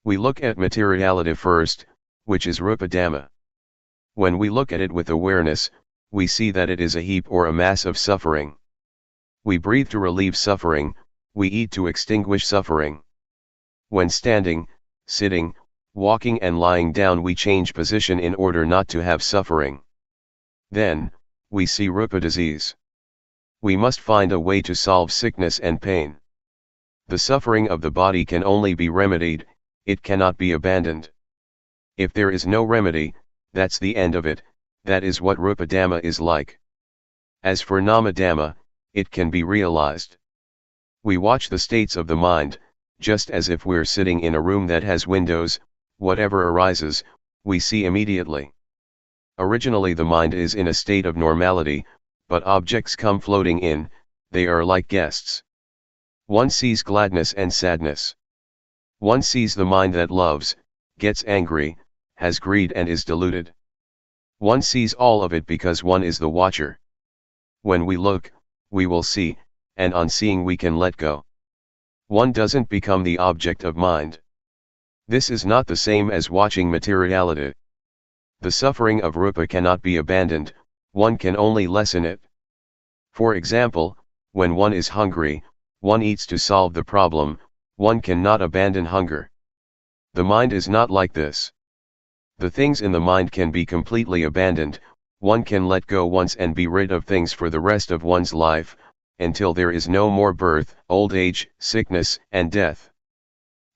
We look at materiality first, which is rupa dhamma. When we look at it with awareness, we see that it is a heap or a mass of suffering. We breathe to relieve suffering, we eat to extinguish suffering. When standing, sitting, walking and lying down we change position in order not to have suffering. Then, we see rupa disease. We must find a way to solve sickness and pain. The suffering of the body can only be remedied, it cannot be abandoned. If there is no remedy, that's the end of it, that is what rupa dhamma is like. As for nama dhamma, it can be realized. We watch the states of the mind, just as if we're sitting in a room that has windows, whatever arises, we see immediately. Originally the mind is in a state of normality, but objects come floating in, they are like guests. One sees gladness and sadness. One sees the mind that loves, gets angry, has greed and is deluded. One sees all of it because one is the watcher. When we look, we will see, and on seeing we can let go. One doesn't become the object of mind. This is not the same as watching materiality. The suffering of rupa cannot be abandoned, one can only lessen it. For example, when one is hungry, one eats to solve the problem, one cannot abandon hunger. The mind is not like this. The things in the mind can be completely abandoned, one can let go once and be rid of things for the rest of one's life, until there is no more birth, old age, sickness, and death.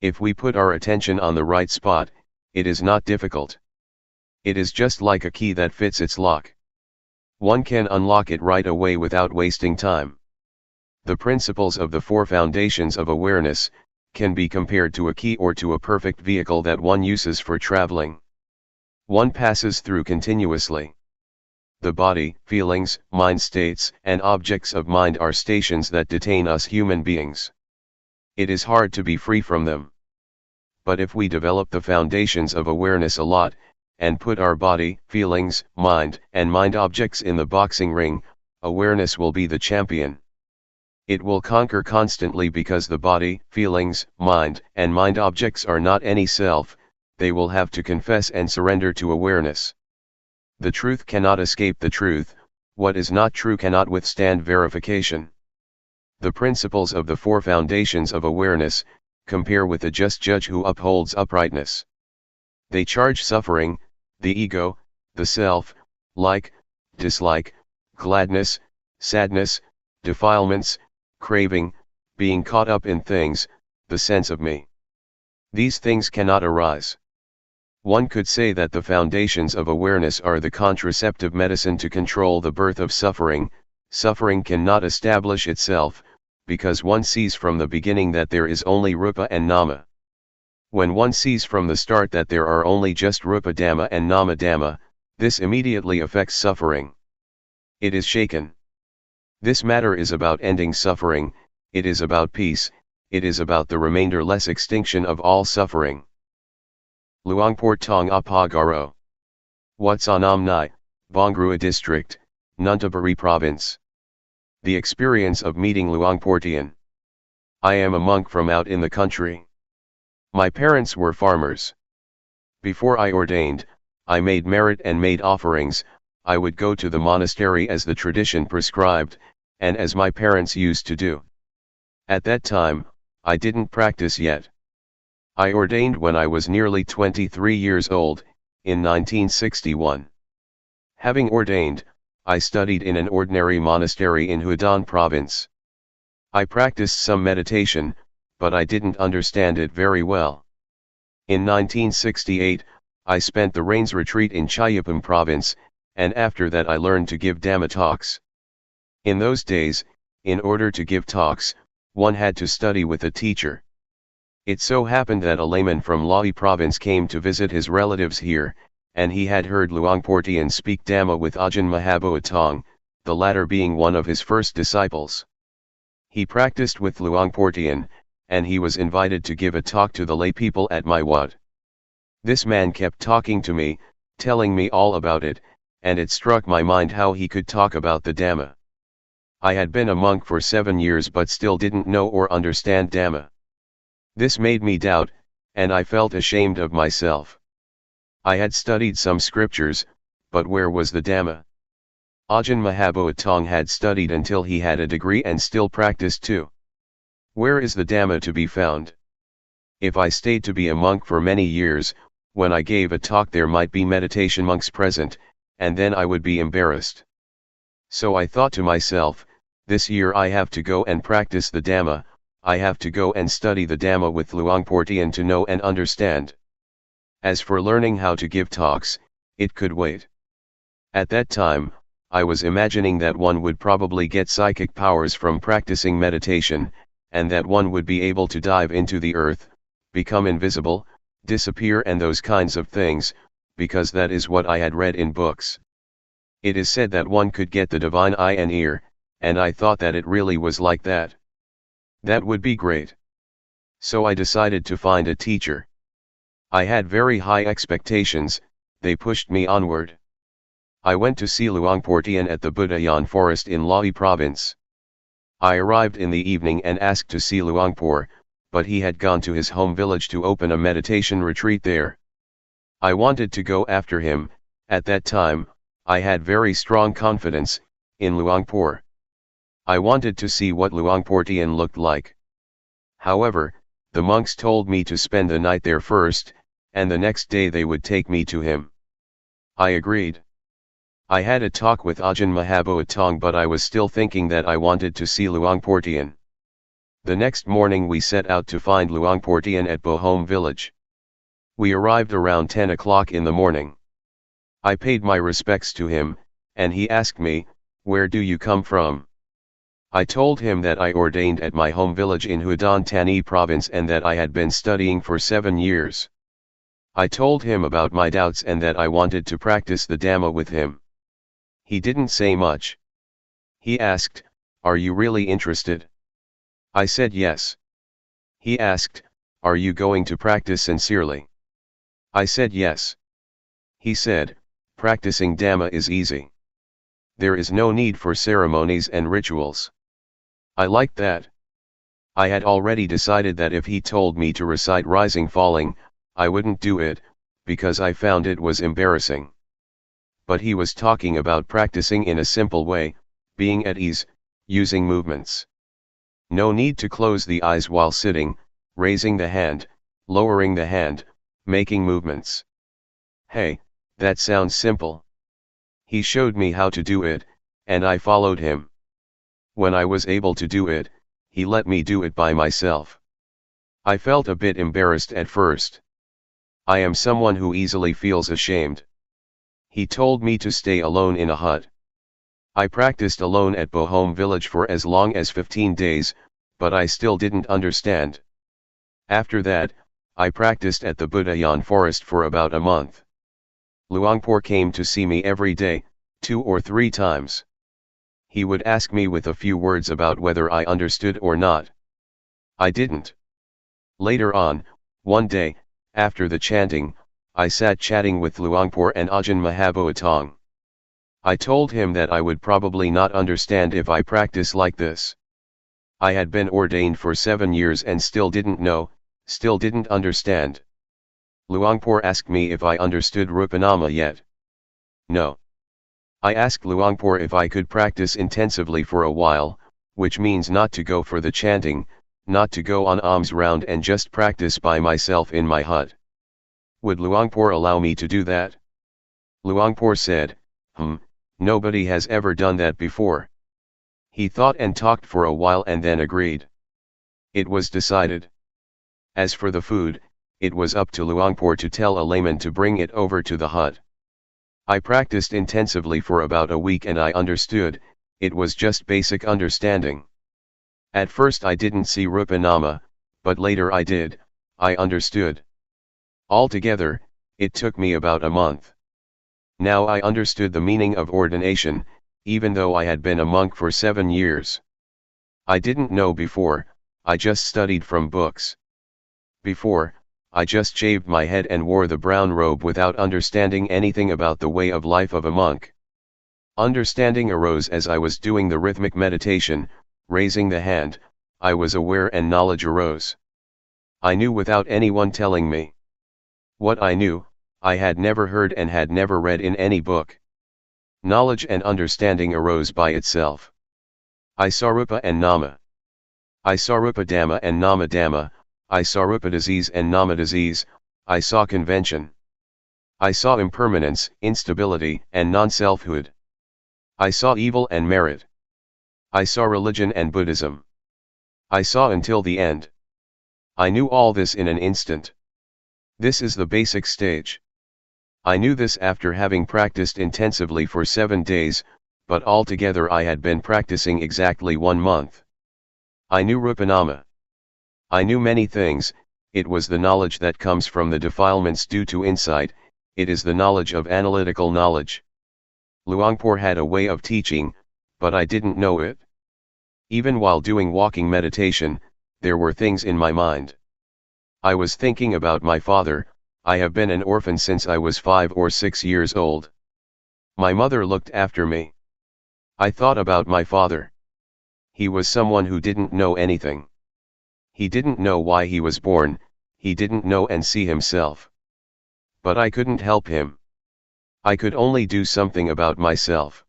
If we put our attention on the right spot, it is not difficult. It is just like a key that fits its lock. One can unlock it right away without wasting time. The principles of the four foundations of awareness can be compared to a key or to a perfect vehicle that one uses for traveling. One passes through continuously. The body, feelings, mind states, and objects of mind are stations that detain us human beings. It is hard to be free from them. But if we develop the foundations of awareness a lot, and put our body, feelings, mind, and mind objects in the boxing ring, awareness will be the champion. It will conquer constantly because the body, feelings, mind, and mind objects are not any self, they will have to confess and surrender to awareness. The truth cannot escape the truth, what is not true cannot withstand verification. The principles of the four foundations of awareness compare with a just judge who upholds uprightness. They charge suffering, the ego, the self, like, dislike, gladness, sadness, defilements, craving, being caught up in things, the sense of me. These things cannot arise. One could say that the foundations of awareness are the contraceptive medicine to control the birth of suffering. Suffering cannot establish itself, because one sees from the beginning that there is only rupa and nama. When one sees from the start that there are only just rupa dhamma and nama dhamma, this immediately affects suffering. It is shaken. This matter is about ending suffering, it is about peace, it is about the remainder-less extinction of all suffering. Luangpor Tong Apagaro. Watsanam Nai, Bongrua District, Nuntaburi Province. The experience of meeting Luangpor Teean. I am a monk from out in the country. My parents were farmers. Before I ordained, I made merit and made offerings. I would go to the monastery as the tradition prescribed, and as my parents used to do. At that time, I didn't practice yet. I ordained when I was nearly 23 years old, in 1961. Having ordained, I studied in an ordinary monastery in Houdan province. I practiced some meditation, but I didn't understand it very well. In 1968, I spent the Rains retreat in Chayapam province, and after that I learned to give Dhamma talks. In those days, in order to give talks, one had to study with a teacher. It so happened that a layman from Lahi province came to visit his relatives here, and he had heard Luangpor Teean speak Dhamma with Ajahn Mahaboatong, the latter being one of his first disciples. He practiced with Luangpor Teean, and he was invited to give a talk to the lay people at my wat. This man kept talking to me, telling me all about it, and it struck my mind how he could talk about the Dhamma. I had been a monk for 7 years but still didn't know or understand Dhamma. This made me doubt, and I felt ashamed of myself. I had studied some scriptures, but where was the Dhamma? Ajahn Mahaboatong had studied until he had a degree and still practiced too. Where is the Dhamma to be found? If I stayed to be a monk for many years, when I gave a talk there might be meditation monks present, and then I would be embarrassed. So I thought to myself, this year I have to go and practice the Dhamma, I have to go and study the Dhamma with Luangpor Teean to know and understand. As for learning how to give talks, it could wait. At that time, I was imagining that one would probably get psychic powers from practicing meditation, and that one would be able to dive into the earth, become invisible, disappear and those kinds of things, because that is what I had read in books. It is said that one could get the divine eye and ear, and I thought that it really was like that. That would be great. So I decided to find a teacher. I had very high expectations, they pushed me onward. I went to see Luangpor Teean at the Budayan forest in Lahi province. I arrived in the evening and asked to see Luangpor, but he had gone to his home village to open a meditation retreat there. I wanted to go after him. At that time, I had very strong confidence in Luangpor. I wanted to see what Luangpor Teean looked like. However, the monks told me to spend the night there first, and the next day they would take me to him. I agreed. I had a talk with Ajahn Mahaboatong but I was still thinking that I wanted to see Luangpor Teean. The next morning we set out to find Luangpor Teean at Bohom village. We arrived around 10 o'clock in the morning. I paid my respects to him, and he asked me, "Where do you come from?" I told him that I ordained at my home village in Houdan Tani province and that I had been studying for 7 years. I told him about my doubts and that I wanted to practice the Dhamma with him. He didn't say much. He asked, "Are you really interested?" I said yes. He asked, "Are you going to practice sincerely?" I said yes. He said, "Practicing Dhamma is easy. There is no need for ceremonies and rituals." I liked that. I had already decided that if he told me to recite rising falling, I wouldn't do it, because I found it was embarrassing. But he was talking about practicing in a simple way, being at ease, using movements. No need to close the eyes while sitting, raising the hand, lowering the hand, making movements. Hey, that sounds simple. He showed me how to do it, and I followed him. When I was able to do it, he let me do it by myself. I felt a bit embarrassed at first. I am someone who easily feels ashamed. He told me to stay alone in a hut. I practiced alone at Bohom village for as long as 15 days, but I still didn't understand. After that, I practiced at the Budayan forest for about a month. Luangpor came to see me every day, 2 or 3 times. He would ask me with a few words about whether I understood or not. I didn't. Later on, one day, after the chanting, I sat chatting with Luangpor and Ajahn Mahaboatong. I told him that I would probably not understand if I practice like this. I had been ordained for 7 years and still didn't know, still didn't understand. Luangpor asked me if I understood Rupanama yet. No. I asked Luangpor if I could practice intensively for a while, which means not to go for the chanting, not to go on alms round and just practice by myself in my hut. Would Luangpor allow me to do that? Luangpor said, Nobody has ever done that before. He thought and talked for a while and then agreed. It was decided. As for the food, it was up to Luangpor to tell a layman to bring it over to the hut. I practiced intensively for about a week and I understood, it was just basic understanding. At first I didn't see Rupa Nama, but later I did, I understood. Altogether, it took me about a month. Now I understood the meaning of ordination, even though I had been a monk for 7 years. I didn't know before, I just studied from books. Before, I just shaved my head and wore the brown robe without understanding anything about the way of life of a monk. Understanding arose as I was doing the rhythmic meditation, raising the hand, I was aware and knowledge arose. I knew without anyone telling me. What I knew, I had never heard and had never read in any book. Knowledge and understanding arose by itself. I saw Rupa and Nama. I saw Rupa Dhamma and Nama Dhamma, I saw Rupa disease and Nama disease, I saw convention. I saw impermanence, instability, and non-selfhood. I saw evil and merit. I saw religion and Buddhism. I saw until the end. I knew all this in an instant. This is the basic stage. I knew this after having practiced intensively for 7 days, but altogether I had been practicing exactly 1 month. I knew Rupanama. I knew many things, it was the knowledge that comes from the defilements due to insight, it is the knowledge of analytical knowledge. Luangpor had a way of teaching, but I didn't know it. Even while doing walking meditation, there were things in my mind. I was thinking about my father. I have been an orphan since I was 5 or 6 years old. My mother looked after me. I thought about my father. He was someone who didn't know anything. He didn't know why he was born, he didn't know and see himself. But I couldn't help him. I could only do something about myself.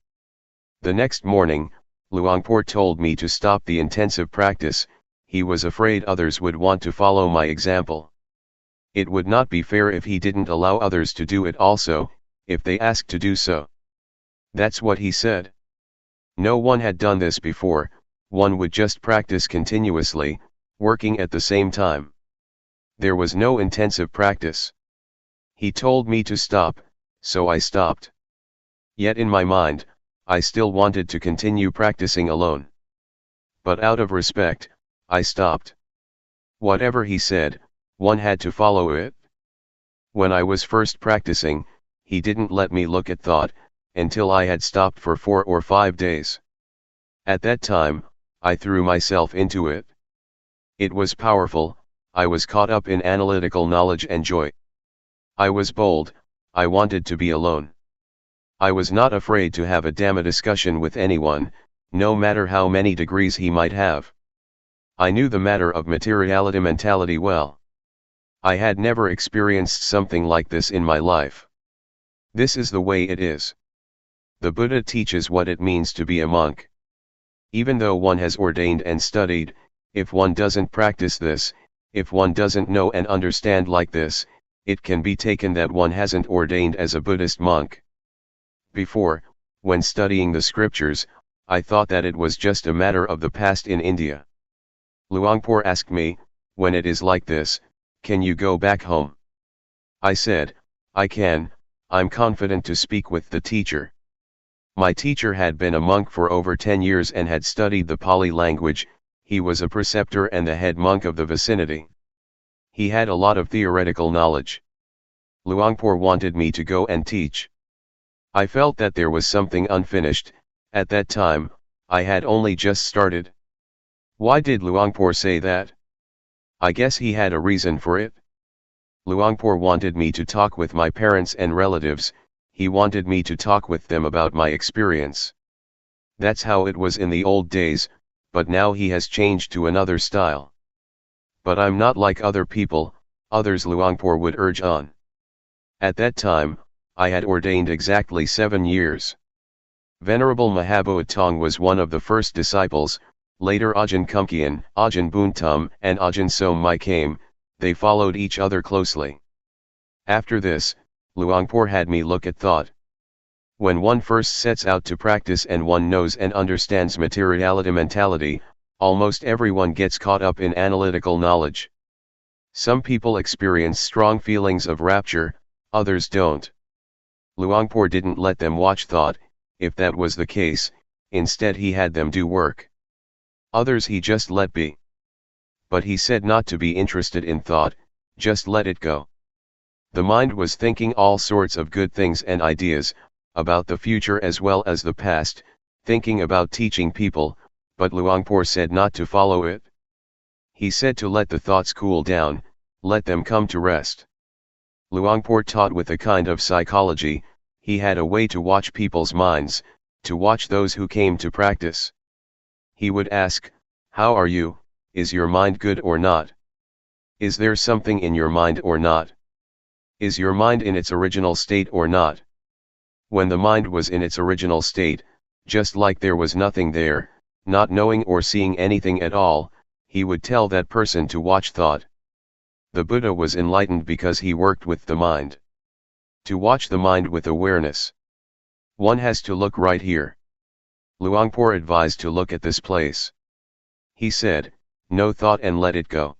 The next morning, Luangpor told me to stop the intensive practice, he was afraid others would want to follow my example. It would not be fair if he didn't allow others to do it also, if they asked to do so. That's what he said. No one had done this before, one would just practice continuously, working at the same time. There was no intensive practice. He told me to stop, so I stopped. Yet in my mind, I still wanted to continue practicing alone. But out of respect, I stopped. Whatever he said, one had to follow it. When I was first practicing, he didn't let me look at thought, until I had stopped for 4 or 5 days. At that time, I threw myself into it. It was powerful, I was caught up in analytical knowledge and joy. I was bold, I wanted to be alone. I was not afraid to have a Dhamma discussion with anyone, no matter how many degrees he might have. I knew the matter of materiality mentality well. I had never experienced something like this in my life. This is the way it is. The Buddha teaches what it means to be a monk. Even though one has ordained and studied, if one doesn't practice this, if one doesn't know and understand like this, it can be taken that one hasn't ordained as a Buddhist monk. Before, when studying the scriptures, I thought that it was just a matter of the past in India. Luangpor asked me, when it is like this, can you go back home? I said, I can, I'm confident to speak with the teacher. My teacher had been a monk for over 10 years and had studied the Pali language, he was a preceptor and the head monk of the vicinity. He had a lot of theoretical knowledge. Luangpor wanted me to go and teach. I felt that there was something unfinished, at that time, I had only just started. Why did Luangpor say that? I guess he had a reason for it. Luangpor wanted me to talk with my parents and relatives, he wanted me to talk with them about my experience. That's how it was in the old days, but now he has changed to another style. But I'm not like other people, others Luangpor would urge on. At that time, I had ordained exactly 7 years. Venerable Mahabhuatong was one of the first disciples, later Ajahn Kumkian, Ajahn Buntum and Ajahn Somai came, they followed each other closely. After this, Luangpor had me look at thought. When one first sets out to practice and one knows and understands materiality mentality, almost everyone gets caught up in analytical knowledge. Some people experience strong feelings of rapture, others don't. Luangpor didn't let them watch thought, if that was the case, instead he had them do work. Others he just let be. But he said not to be interested in thought, just let it go. The mind was thinking all sorts of good things and ideas, about the future as well as the past, thinking about teaching people, but Luangpor said not to follow it. He said to let the thoughts cool down, let them come to rest. Luangpor taught with a kind of psychology. He had a way to watch people's minds, to watch those who came to practice. He would ask, "How are you? Is your mind good or not? Is there something in your mind or not? Is your mind in its original state or not?" When the mind was in its original state, just like there was nothing there, not knowing or seeing anything at all, he would tell that person to watch thought. The Buddha was enlightened because he worked with the mind. To watch the mind with awareness, one has to look right here. Luangpor advised to look at this place. He said, "No thought and let it go."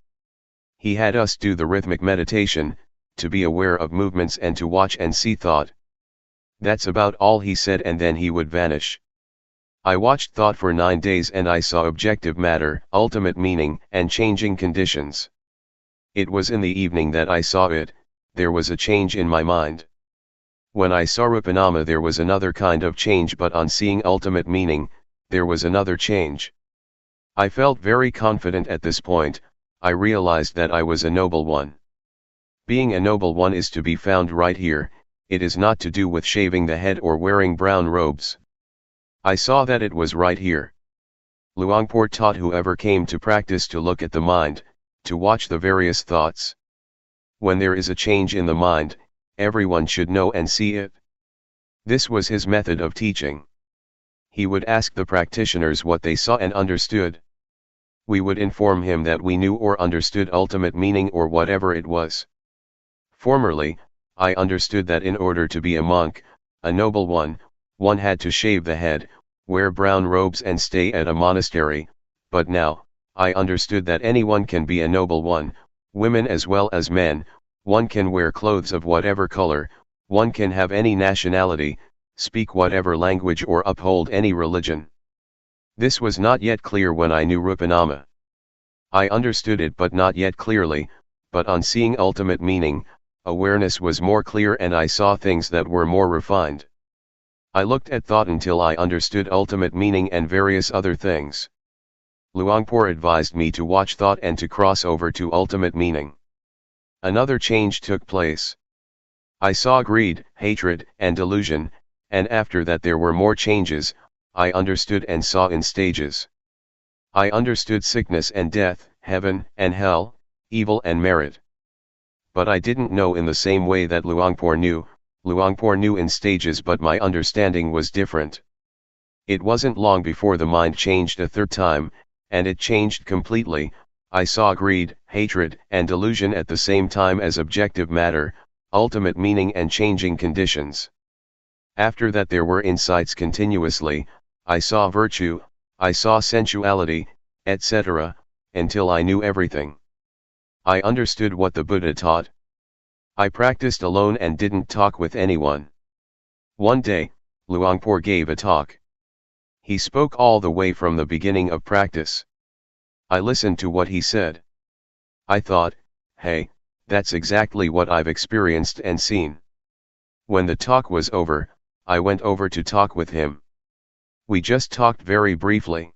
He had us do the rhythmic meditation, to be aware of movements and to watch and see thought. That's about all he said, and then he would vanish. I watched thought for 9 days and I saw objective matter, ultimate meaning, and changing conditions. It was in the evening that I saw it. There was a change in my mind. When I saw Rupanama there was another kind of change, but on seeing ultimate meaning, there was another change. I felt very confident at this point. I realized that I was a noble one. Being a noble one is to be found right here. It is not to do with shaving the head or wearing brown robes. I saw that it was right here. Luangpor taught whoever came to practice to look at the mind, to watch the various thoughts. When there is a change in the mind, everyone should know and see it. This was his method of teaching. He would ask the practitioners what they saw and understood. We would inform him that we knew or understood ultimate meaning or whatever it was. Formerly, I understood that in order to be a monk, a noble one had to shave the head, wear brown robes and stay at a monastery, but now, I understood that anyone can be a noble one, women as well as men. One can wear clothes of whatever color, one can have any nationality, speak whatever language or uphold any religion. This was not yet clear when I knew Rupanama. I understood it but not yet clearly, but on seeing ultimate meaning, awareness was more clear and I saw things that were more refined. I looked at thought until I understood ultimate meaning and various other things. Luangpor advised me to watch thought and to cross over to ultimate meaning. Another change took place. I saw greed, hatred, and delusion, and after that there were more changes. I understood and saw in stages. I understood sickness and death, heaven and hell, evil and merit. But I didn't know in the same way that Luangpor knew. Luangpor knew in stages, but my understanding was different. It wasn't long before the mind changed a third time, and it changed completely. I saw greed, hatred, and delusion at the same time as objective matter, ultimate meaning and changing conditions. After that there were insights continuously. I saw virtue, I saw sensuality, etc., until I knew everything. I understood what the Buddha taught. I practiced alone and didn't talk with anyone. One day, Luangpor gave a talk. He spoke all the way from the beginning of practice. I listened to what he said. I thought, hey, that's exactly what I've experienced and seen. When the talk was over, I went over to talk with him. We just talked very briefly.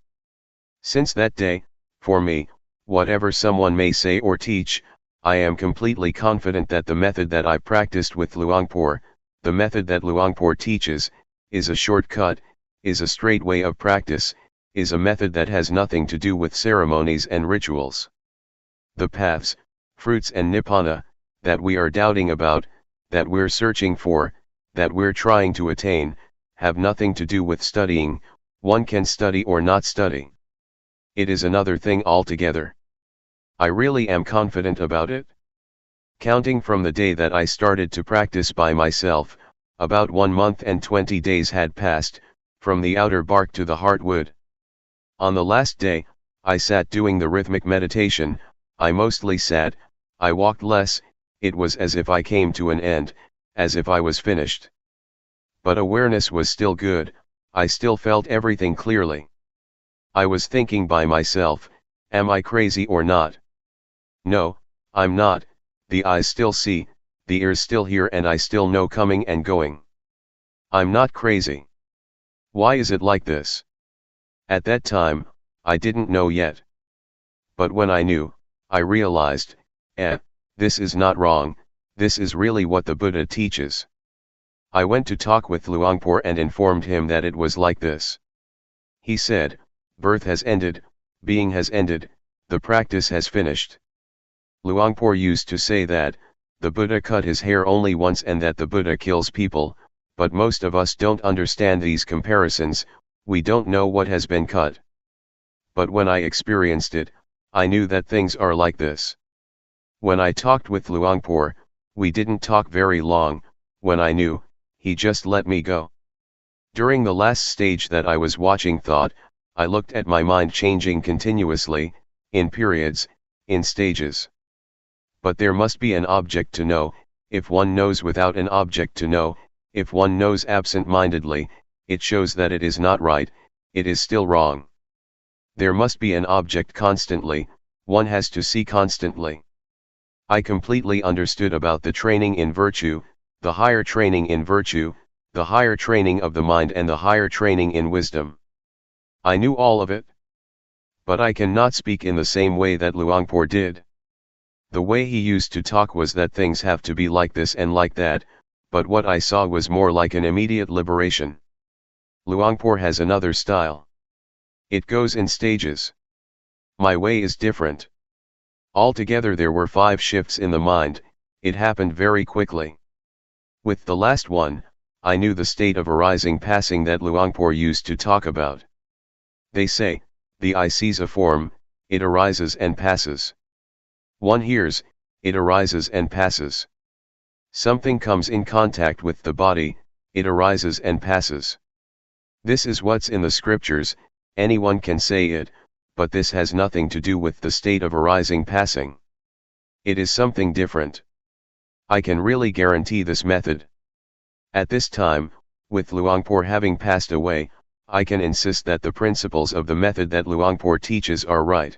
Since that day, for me, whatever someone may say or teach, I am completely confident that the method that I practiced with Luangpor, the method that Luangpor teaches, is a shortcut, is a straight way of practice, is a method that has nothing to do with ceremonies and rituals. The paths, fruits and nibbana, that we are doubting about, that we're searching for, that we're trying to attain, have nothing to do with studying. One can study or not study. It is another thing altogether. I really am confident about it. Counting from the day that I started to practice by myself, About 1 month and 20 days had passed, from the outer bark to the heartwood. On the last day, I sat doing the rhythmic meditation. I mostly sat, I walked less. It was as if I came to an end, as if I was finished. But awareness was still good, I still felt everything clearly. I was thinking by myself, am I crazy or not? No, I'm not. The eyes still see, the ears still hear, and I still know coming and going. I'm not crazy. Why is it like this? At that time, I didn't know yet. But when I knew, I realized, this is not wrong, this is really what the Buddha teaches. I went to talk with Luangpor and informed him that it was like this. He said, birth has ended, being has ended, the practice has finished. Luangpor used to say that, the Buddha cut his hair only once and that the Buddha kills people, but most of us don't understand these comparisons, we don't know what has been cut. But when I experienced it, I knew that things are like this. When I talked with Luangpor, we didn't talk very long. When I knew, he just let me go. During the last stage that I was watching thought, I looked at my mind changing continuously, in periods, in stages. But there must be an object to know. If one knows without an object to know, if one knows absent-mindedly, it shows that it is not right, it is still wrong. There must be an object constantly, one has to see constantly. I completely understood about the training in virtue, the higher training in virtue, the higher training of the mind and the higher training in wisdom. I knew all of it. But I cannot speak in the same way that Luangpor did. The way he used to talk was that things have to be like this and like that, but what I saw was more like an immediate liberation. Luangpor has another style. It goes in stages. My way is different. Altogether there were 5 shifts in the mind, it happened very quickly. With the last one, I knew the state of arising passing that Luangpor used to talk about. They say, the eye sees a form, it arises and passes. One hears, it arises and passes. Something comes in contact with the body, it arises and passes. This is what's in the scriptures, anyone can say it, but this has nothing to do with the state of arising passing. It is something different. I can really guarantee this method. At this time, with Luangpor having passed away, I can insist that the principles of the method that Luangpor teaches are right.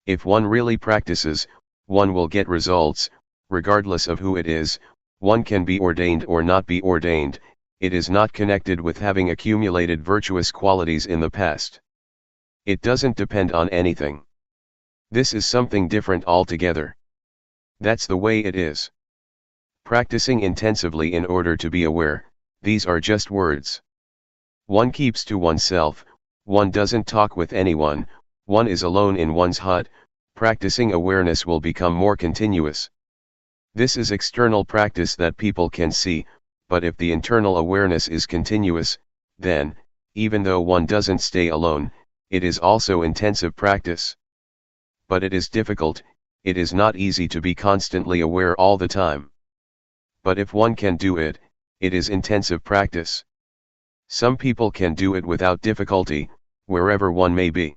If one really practices, one will get results, regardless of who it is. One can be ordained or not be ordained, it is not connected with having accumulated virtuous qualities in the past. It doesn't depend on anything. This is something different altogether. That's the way it is. Practicing intensively in order to be aware, these are just words. One keeps to oneself, one doesn't talk with anyone, one is alone in one's hut, practicing awareness will become more continuous. This is external practice that people can see, but if the internal awareness is continuous, then, even though one doesn't stay alone, it is also intensive practice. But it is difficult, it is not easy to be constantly aware all the time. But if one can do it, it is intensive practice. Some people can do it without difficulty, wherever one may be.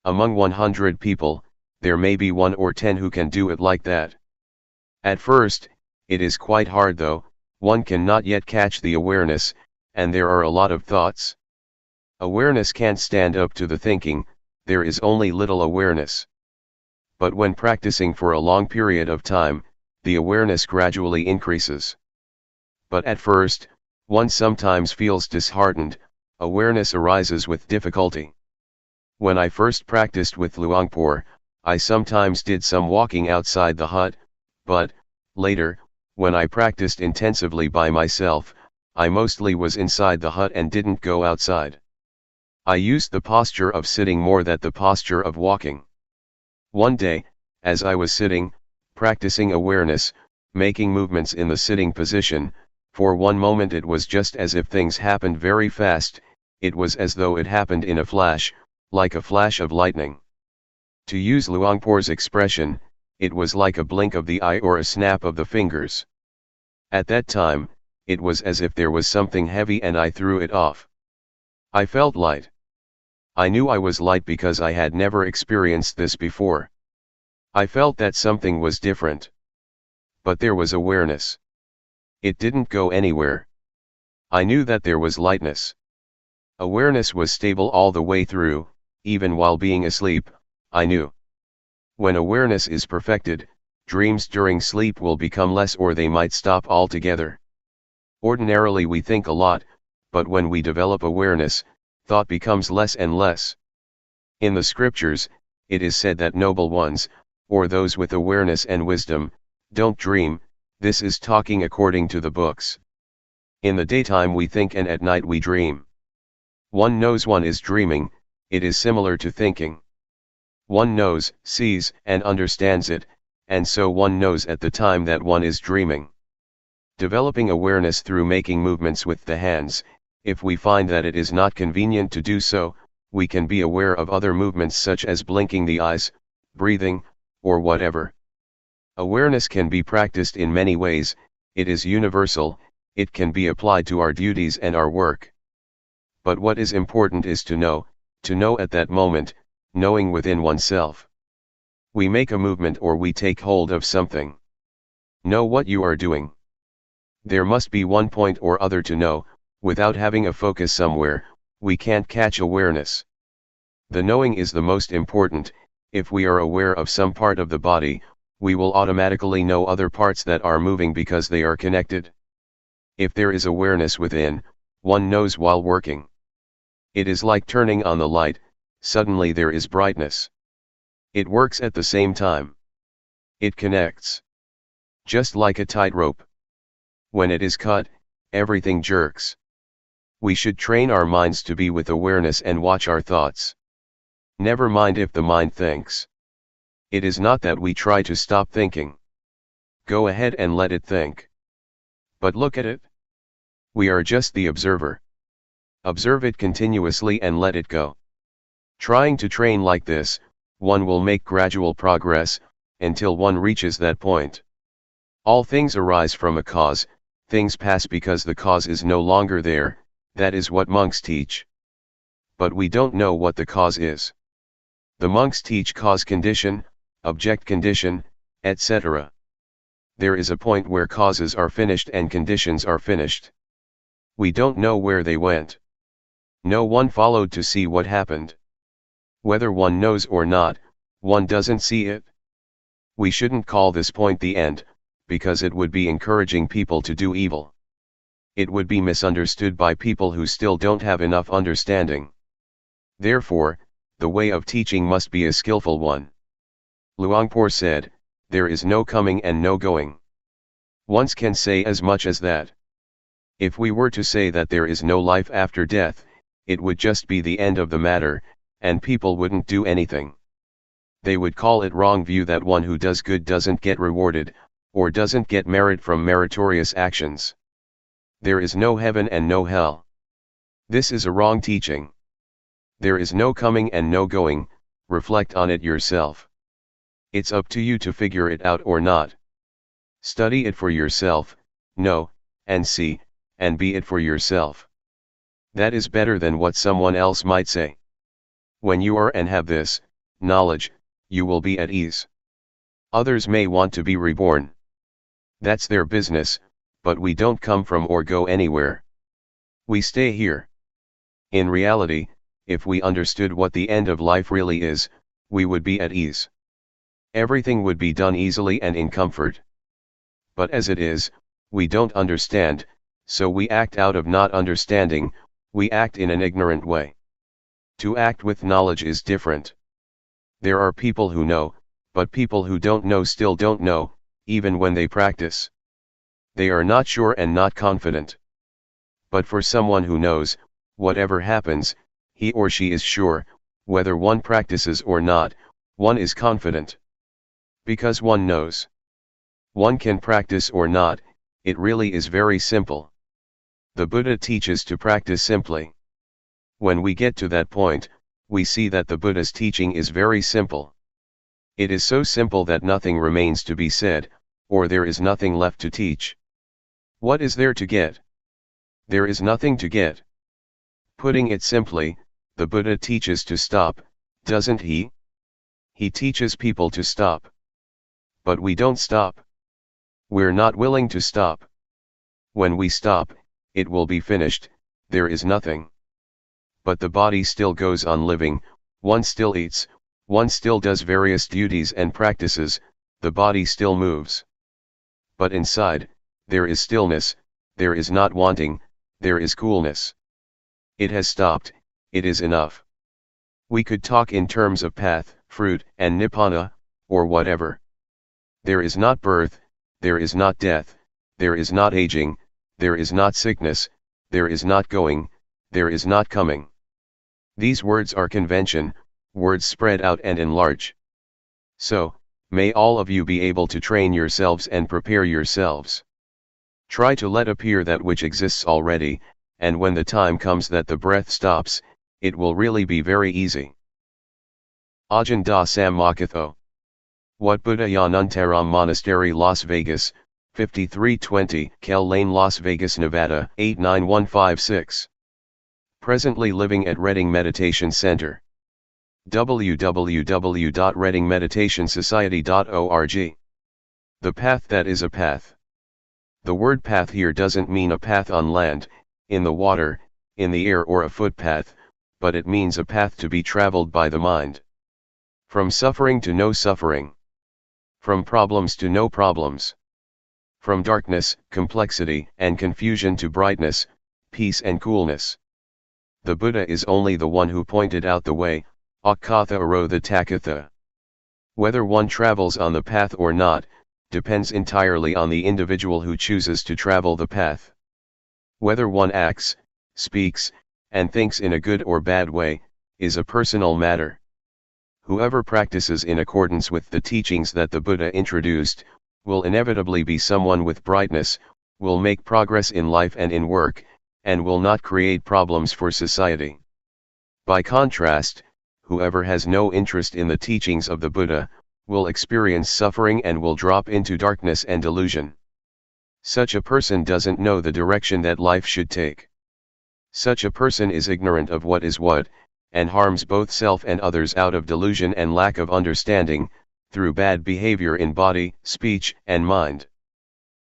Among 100 people, there may be 1 or 10 who can do it like that. At first, it is quite hard though, one cannot yet catch the awareness, and there are a lot of thoughts. Awareness can't stand up to the thinking, there is only little awareness. But when practicing for a long period of time, the awareness gradually increases. But at first, one sometimes feels disheartened, awareness arises with difficulty. When I first practiced with Luangpor, I sometimes did some walking outside the hut, but, later, when I practiced intensively by myself, I mostly was inside the hut and didn't go outside. I used the posture of sitting more than the posture of walking. One day, as I was sitting, practicing awareness, making movements in the sitting position, for one moment it was just as if things happened very fast, it was as though it happened in a flash, like a flash of lightning. To use Luangpor's expression, it was like a blink of the eye or a snap of the fingers. At that time, it was as if there was something heavy and I threw it off. I felt light. I knew I was light because I had never experienced this before. I felt that something was different. But there was awareness. It didn't go anywhere. I knew that there was lightness. Awareness was stable all the way through, even while being asleep, I knew. When awareness is perfected, dreams during sleep will become less or they might stop altogether. Ordinarily we think a lot, but when we develop awareness, thought becomes less and less. In the scriptures, it is said that noble ones, or those with awareness and wisdom, don't dream. This is talking according to the books. In the daytime we think and at night we dream. One knows one is dreaming, it is similar to thinking. One knows, sees, and understands it, and so one knows at the time that one is dreaming. Developing awareness through making movements with the hands, if we find that it is not convenient to do so, we can be aware of other movements such as blinking the eyes, breathing, or whatever. Awareness can be practiced in many ways, it is universal, it can be applied to our duties and our work. But what is important is to know at that moment, knowing within oneself. We make a movement or we take hold of something. Know what you are doing. There must be one point or other to know, without having a focus somewhere, we can't catch awareness. The knowing is the most important. If we are aware of some part of the body, we will automatically know other parts that are moving because they are connected. If there is awareness within, one knows while working. It is like turning on the light, suddenly there is brightness. It works at the same time. It connects. Just like a tightrope. When it is cut, everything jerks. We should train our minds to be with awareness and watch our thoughts. Never mind if the mind thinks. It is not that we try to stop thinking. Go ahead and let it think. But look at it. We are just the observer. Observe it continuously and let it go. Trying to train like this, one will make gradual progress, until one reaches that point. All things arise from a cause, things pass because the cause is no longer there, that is what monks teach. But we don't know what the cause is. The monks teach cause condition, object condition, etc. There is a point where causes are finished and conditions are finished. We don't know where they went. No one followed to see what happened. Whether one knows or not, one doesn't see it. We shouldn't call this point the end, because it would be encouraging people to do evil. It would be misunderstood by people who still don't have enough understanding. Therefore, the way of teaching must be a skillful one. Luangpor said, "There is no coming and no going." One can say as much as that. If we were to say that there is no life after death, it would just be the end of the matter, and people wouldn't do anything. They would call it wrong view that one who does good doesn't get rewarded, or doesn't get merit from meritorious actions. There is no heaven and no hell. This is a wrong teaching. There is no coming and no going, reflect on it yourself. It's up to you to figure it out or not. Study it for yourself, know, and see, and be it for yourself. That is better than what someone else might say. When you are and have this knowledge, you will be at ease. Others may want to be reborn. That's their business, but we don't come from or go anywhere. We stay here. In reality, if we understood what the end of life really is, we would be at ease. Everything would be done easily and in comfort. But as it is, we don't understand, so we act out of not understanding, we act in an ignorant way. To act with knowledge is different. There are people who know, but people who don't know still don't know, even when they practice. They are not sure and not confident. But for someone who knows, whatever happens, he or she is sure, whether one practices or not, one is confident. Because one knows. One can practice or not, it really is very simple. The Buddha teaches to practice simply. When we get to that point, we see that the Buddha's teaching is very simple. It is so simple that nothing remains to be said, or there is nothing left to teach. What is there to get? There is nothing to get. Putting it simply, the Buddha teaches to stop, doesn't he? He teaches people to stop. But we don't stop. We're not willing to stop. When we stop, it will be finished, there is nothing. But the body still goes on living, one still eats, one still does various duties and practices, the body still moves. But inside, there is stillness, there is not wanting, there is coolness. It has stopped, it is enough. We could talk in terms of path, fruit, and nibbana, or whatever. There is not birth, there is not death, there is not aging, there is not sickness, there is not going, there is not coming. These words are convention, words spread out and enlarge. So, may all of you be able to train yourselves and prepare yourselves. Try to let appear that which exists already, and when the time comes that the breath stops, it will really be very easy. Ajahn Da Sammakatho. Wat Buddha Yanuntaram Monastery, Las Vegas, 5320 Kell Lane, Las Vegas, Nevada, 89156. Presently living at Reading Meditation Center. www.readingmeditationsociety.org. The path that is a path. The word path here doesn't mean a path on land, in the water, in the air, or a footpath, but it means a path to be traveled by the mind. From suffering to no suffering. From problems to no problems. From darkness, complexity, and confusion to brightness, peace and coolness. The Buddha is only the one who pointed out the way, Akatha Aro the Takatha. Whether one travels on the path or not, depends entirely on the individual who chooses to travel the path. Whether one acts, speaks, and thinks in a good or bad way, is a personal matter. Whoever practices in accordance with the teachings that the Buddha introduced, will inevitably be someone with brightness, will make progress in life and in work, and will not create problems for society. By contrast, whoever has no interest in the teachings of the Buddha, will experience suffering and will drop into darkness and delusion. Such a person doesn't know the direction that life should take. Such a person is ignorant of what is what, and harms both self and others out of delusion and lack of understanding, through bad behavior in body, speech, and mind.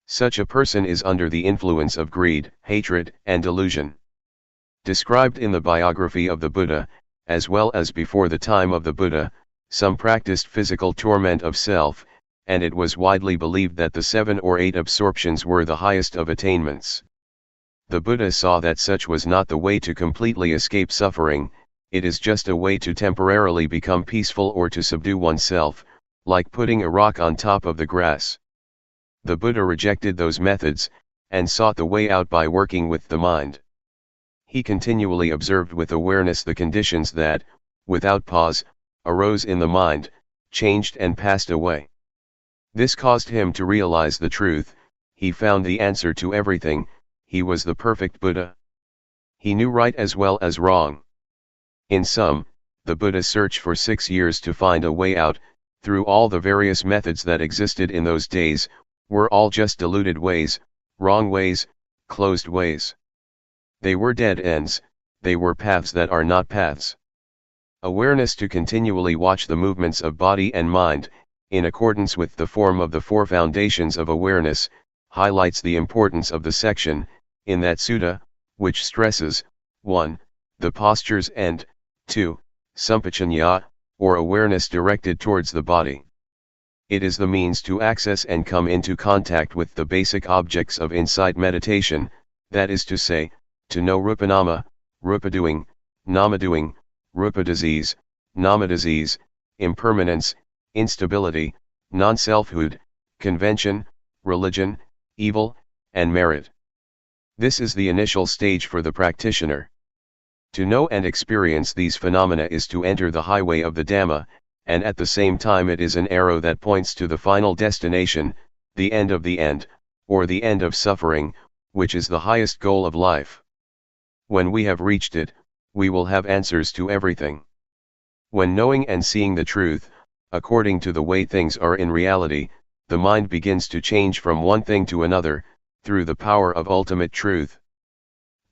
Such a person is under the influence of greed, hatred, and delusion. Described in the biography of the Buddha, as well as before the time of the Buddha, some practiced physical torment of self, and it was widely believed that the 7 or 8 absorptions were the highest of attainments. The Buddha saw that such was not the way to completely escape suffering, it is just a way to temporarily become peaceful or to subdue oneself, like putting a rock on top of the grass. The Buddha rejected those methods, and sought the way out by working with the mind. He continually observed with awareness the conditions that, without pause, arose in the mind, changed and passed away. This caused him to realize the truth, he found the answer to everything, he was the perfect Buddha. He knew right as well as wrong. In sum, the Buddha searched for 6 years to find a way out, through all the various methods that existed in those days, were all just deluded ways, wrong ways, closed ways. They were dead ends, they were paths that are not paths. Awareness to continually watch the movements of body and mind, in accordance with the form of the 4 foundations of awareness, highlights the importance of the section, in that sutta, which stresses, 1. The postures and, 2. Sampajanya, or awareness directed towards the body. It is the means to access and come into contact with the basic objects of insight meditation, that is to say, to know rupanama, rupa-doing, nama-doing, rupa-disease, nama-disease, impermanence, instability, non-selfhood, convention, religion, evil, and merit. This is the initial stage for the practitioner. To know and experience these phenomena is to enter the highway of the Dhamma, and at the same time it is an arrow that points to the final destination, the end of the end, or the end of suffering, which is the highest goal of life. When we have reached it, we will have answers to everything. When knowing and seeing the truth, according to the way things are in reality, the mind begins to change from one thing to another, through the power of ultimate truth.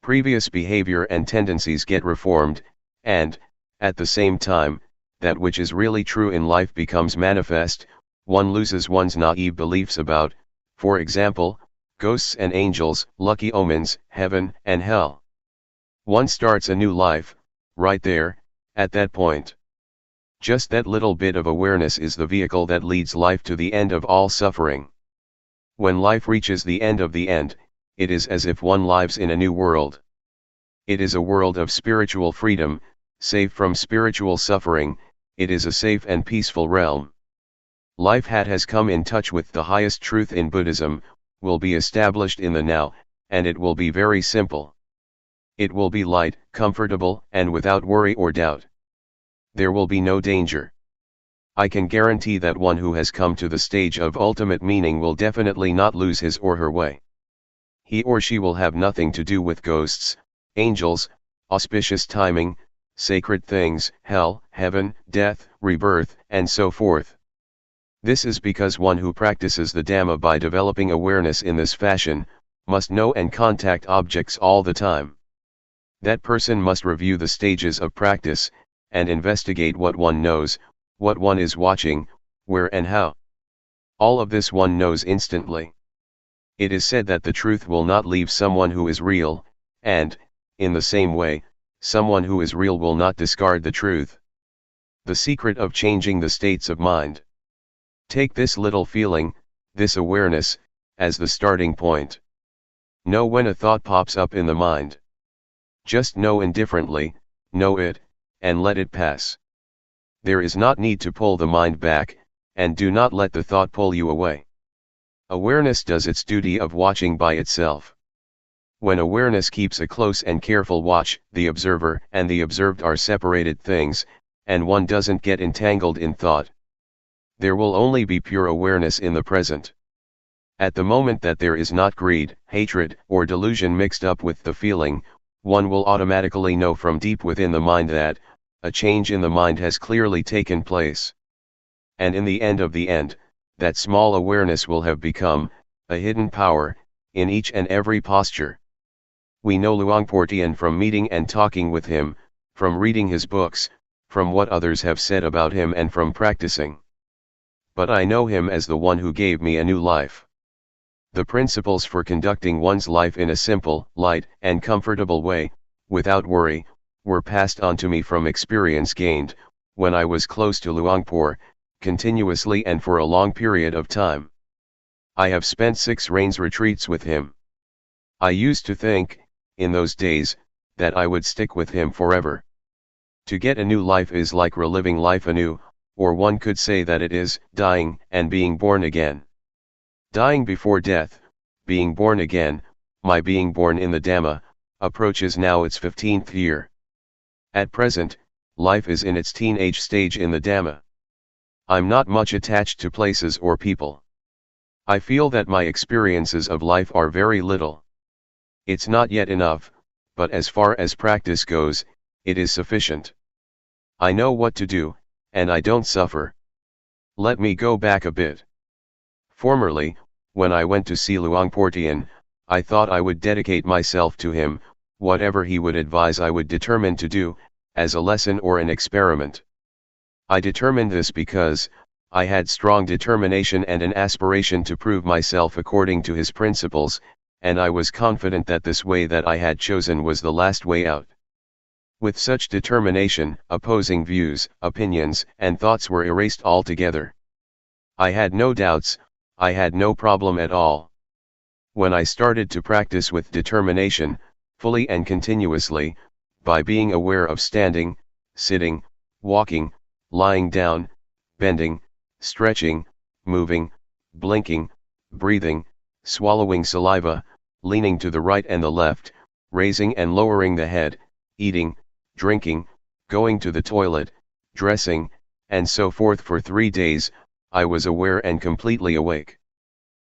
Previous behavior and tendencies get reformed, and, at the same time, that which is really true in life becomes manifest. One loses one's naive beliefs about, for example, ghosts and angels, lucky omens, heaven and hell. One starts a new life, right there, at that point. Just that little bit of awareness is the vehicle that leads life to the end of all suffering. When life reaches the end of the end, it is as if one lives in a new world. It is a world of spiritual freedom, safe from spiritual suffering. It is a safe and peaceful realm. Life has come in touch with the highest truth in Buddhism, will be established in the now, and it will be very simple. It will be light, comfortable, and without worry or doubt. There will be no danger. I can guarantee that one who has come to the stage of ultimate meaning will definitely not lose his or her way. He or she will have nothing to do with ghosts, angels, auspicious timing, sacred things, hell, heaven, death, rebirth, and so forth. This is because one who practices the Dhamma by developing awareness in this fashion, must know and contact objects all the time. That person must review the stages of practice, and investigate what one knows, what one is watching, where and how. All of this one knows instantly. It is said that the truth will not leave someone who is real, and, in the same way, someone who is real will not discard the truth. The secret of changing the states of mind. Take this little feeling, this awareness, as the starting point. Know when a thought pops up in the mind. Just know indifferently, know it, and let it pass. There is not need to pull the mind back, and do not let the thought pull you away. Awareness does its duty of watching by itself. When awareness keeps a close and careful watch, the observer and the observed are separated things, and one doesn't get entangled in thought. There will only be pure awareness in the present. At the moment that there is not greed, hatred, or delusion mixed up with the feeling, one will automatically know from deep within the mind that, a change in the mind has clearly taken place. And in the end of the end, that small awareness will have become, a hidden power, in each and every posture. We know Luangpor Teean from meeting and talking with him, from reading his books, from what others have said about him and from practicing. But I know him as the one who gave me a new life. The principles for conducting one's life in a simple, light, and comfortable way, without worry, were passed on to me from experience gained, when I was close to Luangpor, continuously and for a long period of time. I have spent 6 rains retreats with him. I used to think, in those days, that I would stick with him forever. To get a new life is like reliving life anew, or one could say that it is dying and being born again. Dying before death, being born again, my being born in the Dhamma, approaches now its 15th year. At present, life is in its teenage stage in the Dhamma. I'm not much attached to places or people. I feel that my experiences of life are very little. It's not yet enough, but as far as practice goes, it is sufficient. I know what to do, and I don't suffer. Let me go back a bit. Formerly, when I went to see Luangpor Teean, I thought I would dedicate myself to him, whatever he would advise I would determine to do, as a lesson or an experiment. I determined this because, I had strong determination and an aspiration to prove myself according to his principles, and I was confident that this way that I had chosen was the last way out. With such determination, opposing views, opinions, and thoughts were erased altogether. I had no doubts, I had no problem at all. When I started to practice with determination, fully and continuously, by being aware of standing, sitting, walking, lying down, bending, stretching, moving, blinking, breathing, swallowing saliva, leaning to the right and the left, raising and lowering the head, eating, drinking, going to the toilet, dressing, and so forth for 3 days, I was aware and completely awake.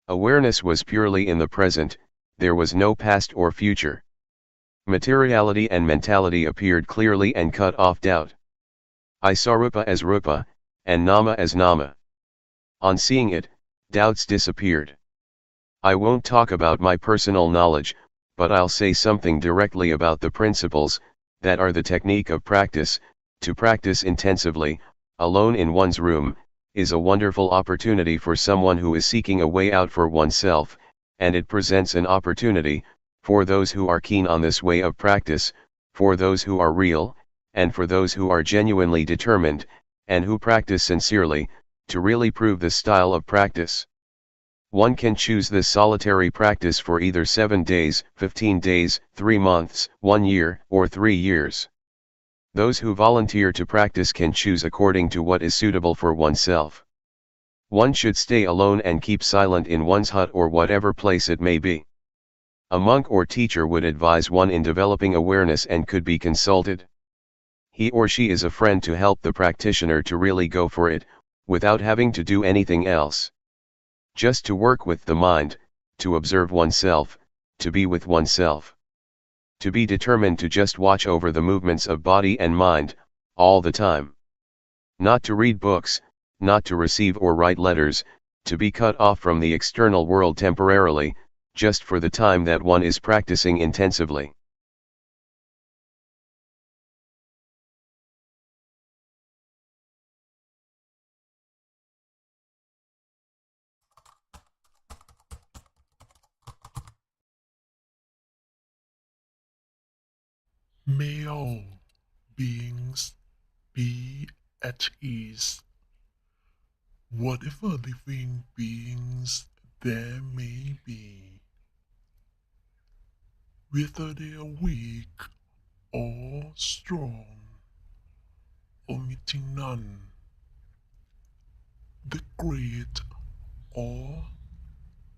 Awareness was purely in the present, there was no past or future. Materiality and mentality appeared clearly and cut off doubt. I saw Rupa as Rupa, and Nama as Nama. On seeing it, doubts disappeared. I won't talk about my personal knowledge, but I'll say something directly about the principles, that are the technique of practice. To practice intensively, alone in one's room, is a wonderful opportunity for someone who is seeking a way out for oneself, and it presents an opportunity, for those who are keen on this way of practice, for those who are real, and for those who are genuinely determined, and who practice sincerely, to really prove the style of practice. One can choose this solitary practice for either 7 days, 15 days, 3 months, 1 year, or 3 years. Those who volunteer to practice can choose according to what is suitable for oneself. One should stay alone and keep silent in one's hut or whatever place it may be. A monk or teacher would advise one in developing awareness and could be consulted. He or she is a friend to help the practitioner to really go for it, without having to do anything else. Just to work with the mind, to observe oneself, to be with oneself. To be determined to just watch over the movements of body and mind, all the time. Not to read books, not to receive or write letters, to be cut off from the external world temporarily, just for the time that one is practicing intensively. May all beings be at ease. Whatever living beings there may be, whether they are weak or strong, omitting none, the great or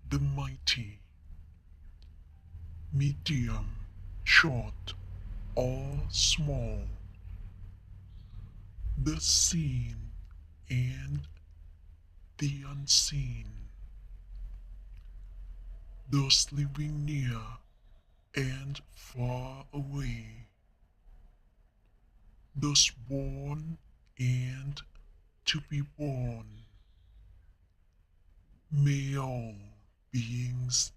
the mighty, medium, short or small, the seen and the unseen, those living near and far away, those born and to be born. May all beings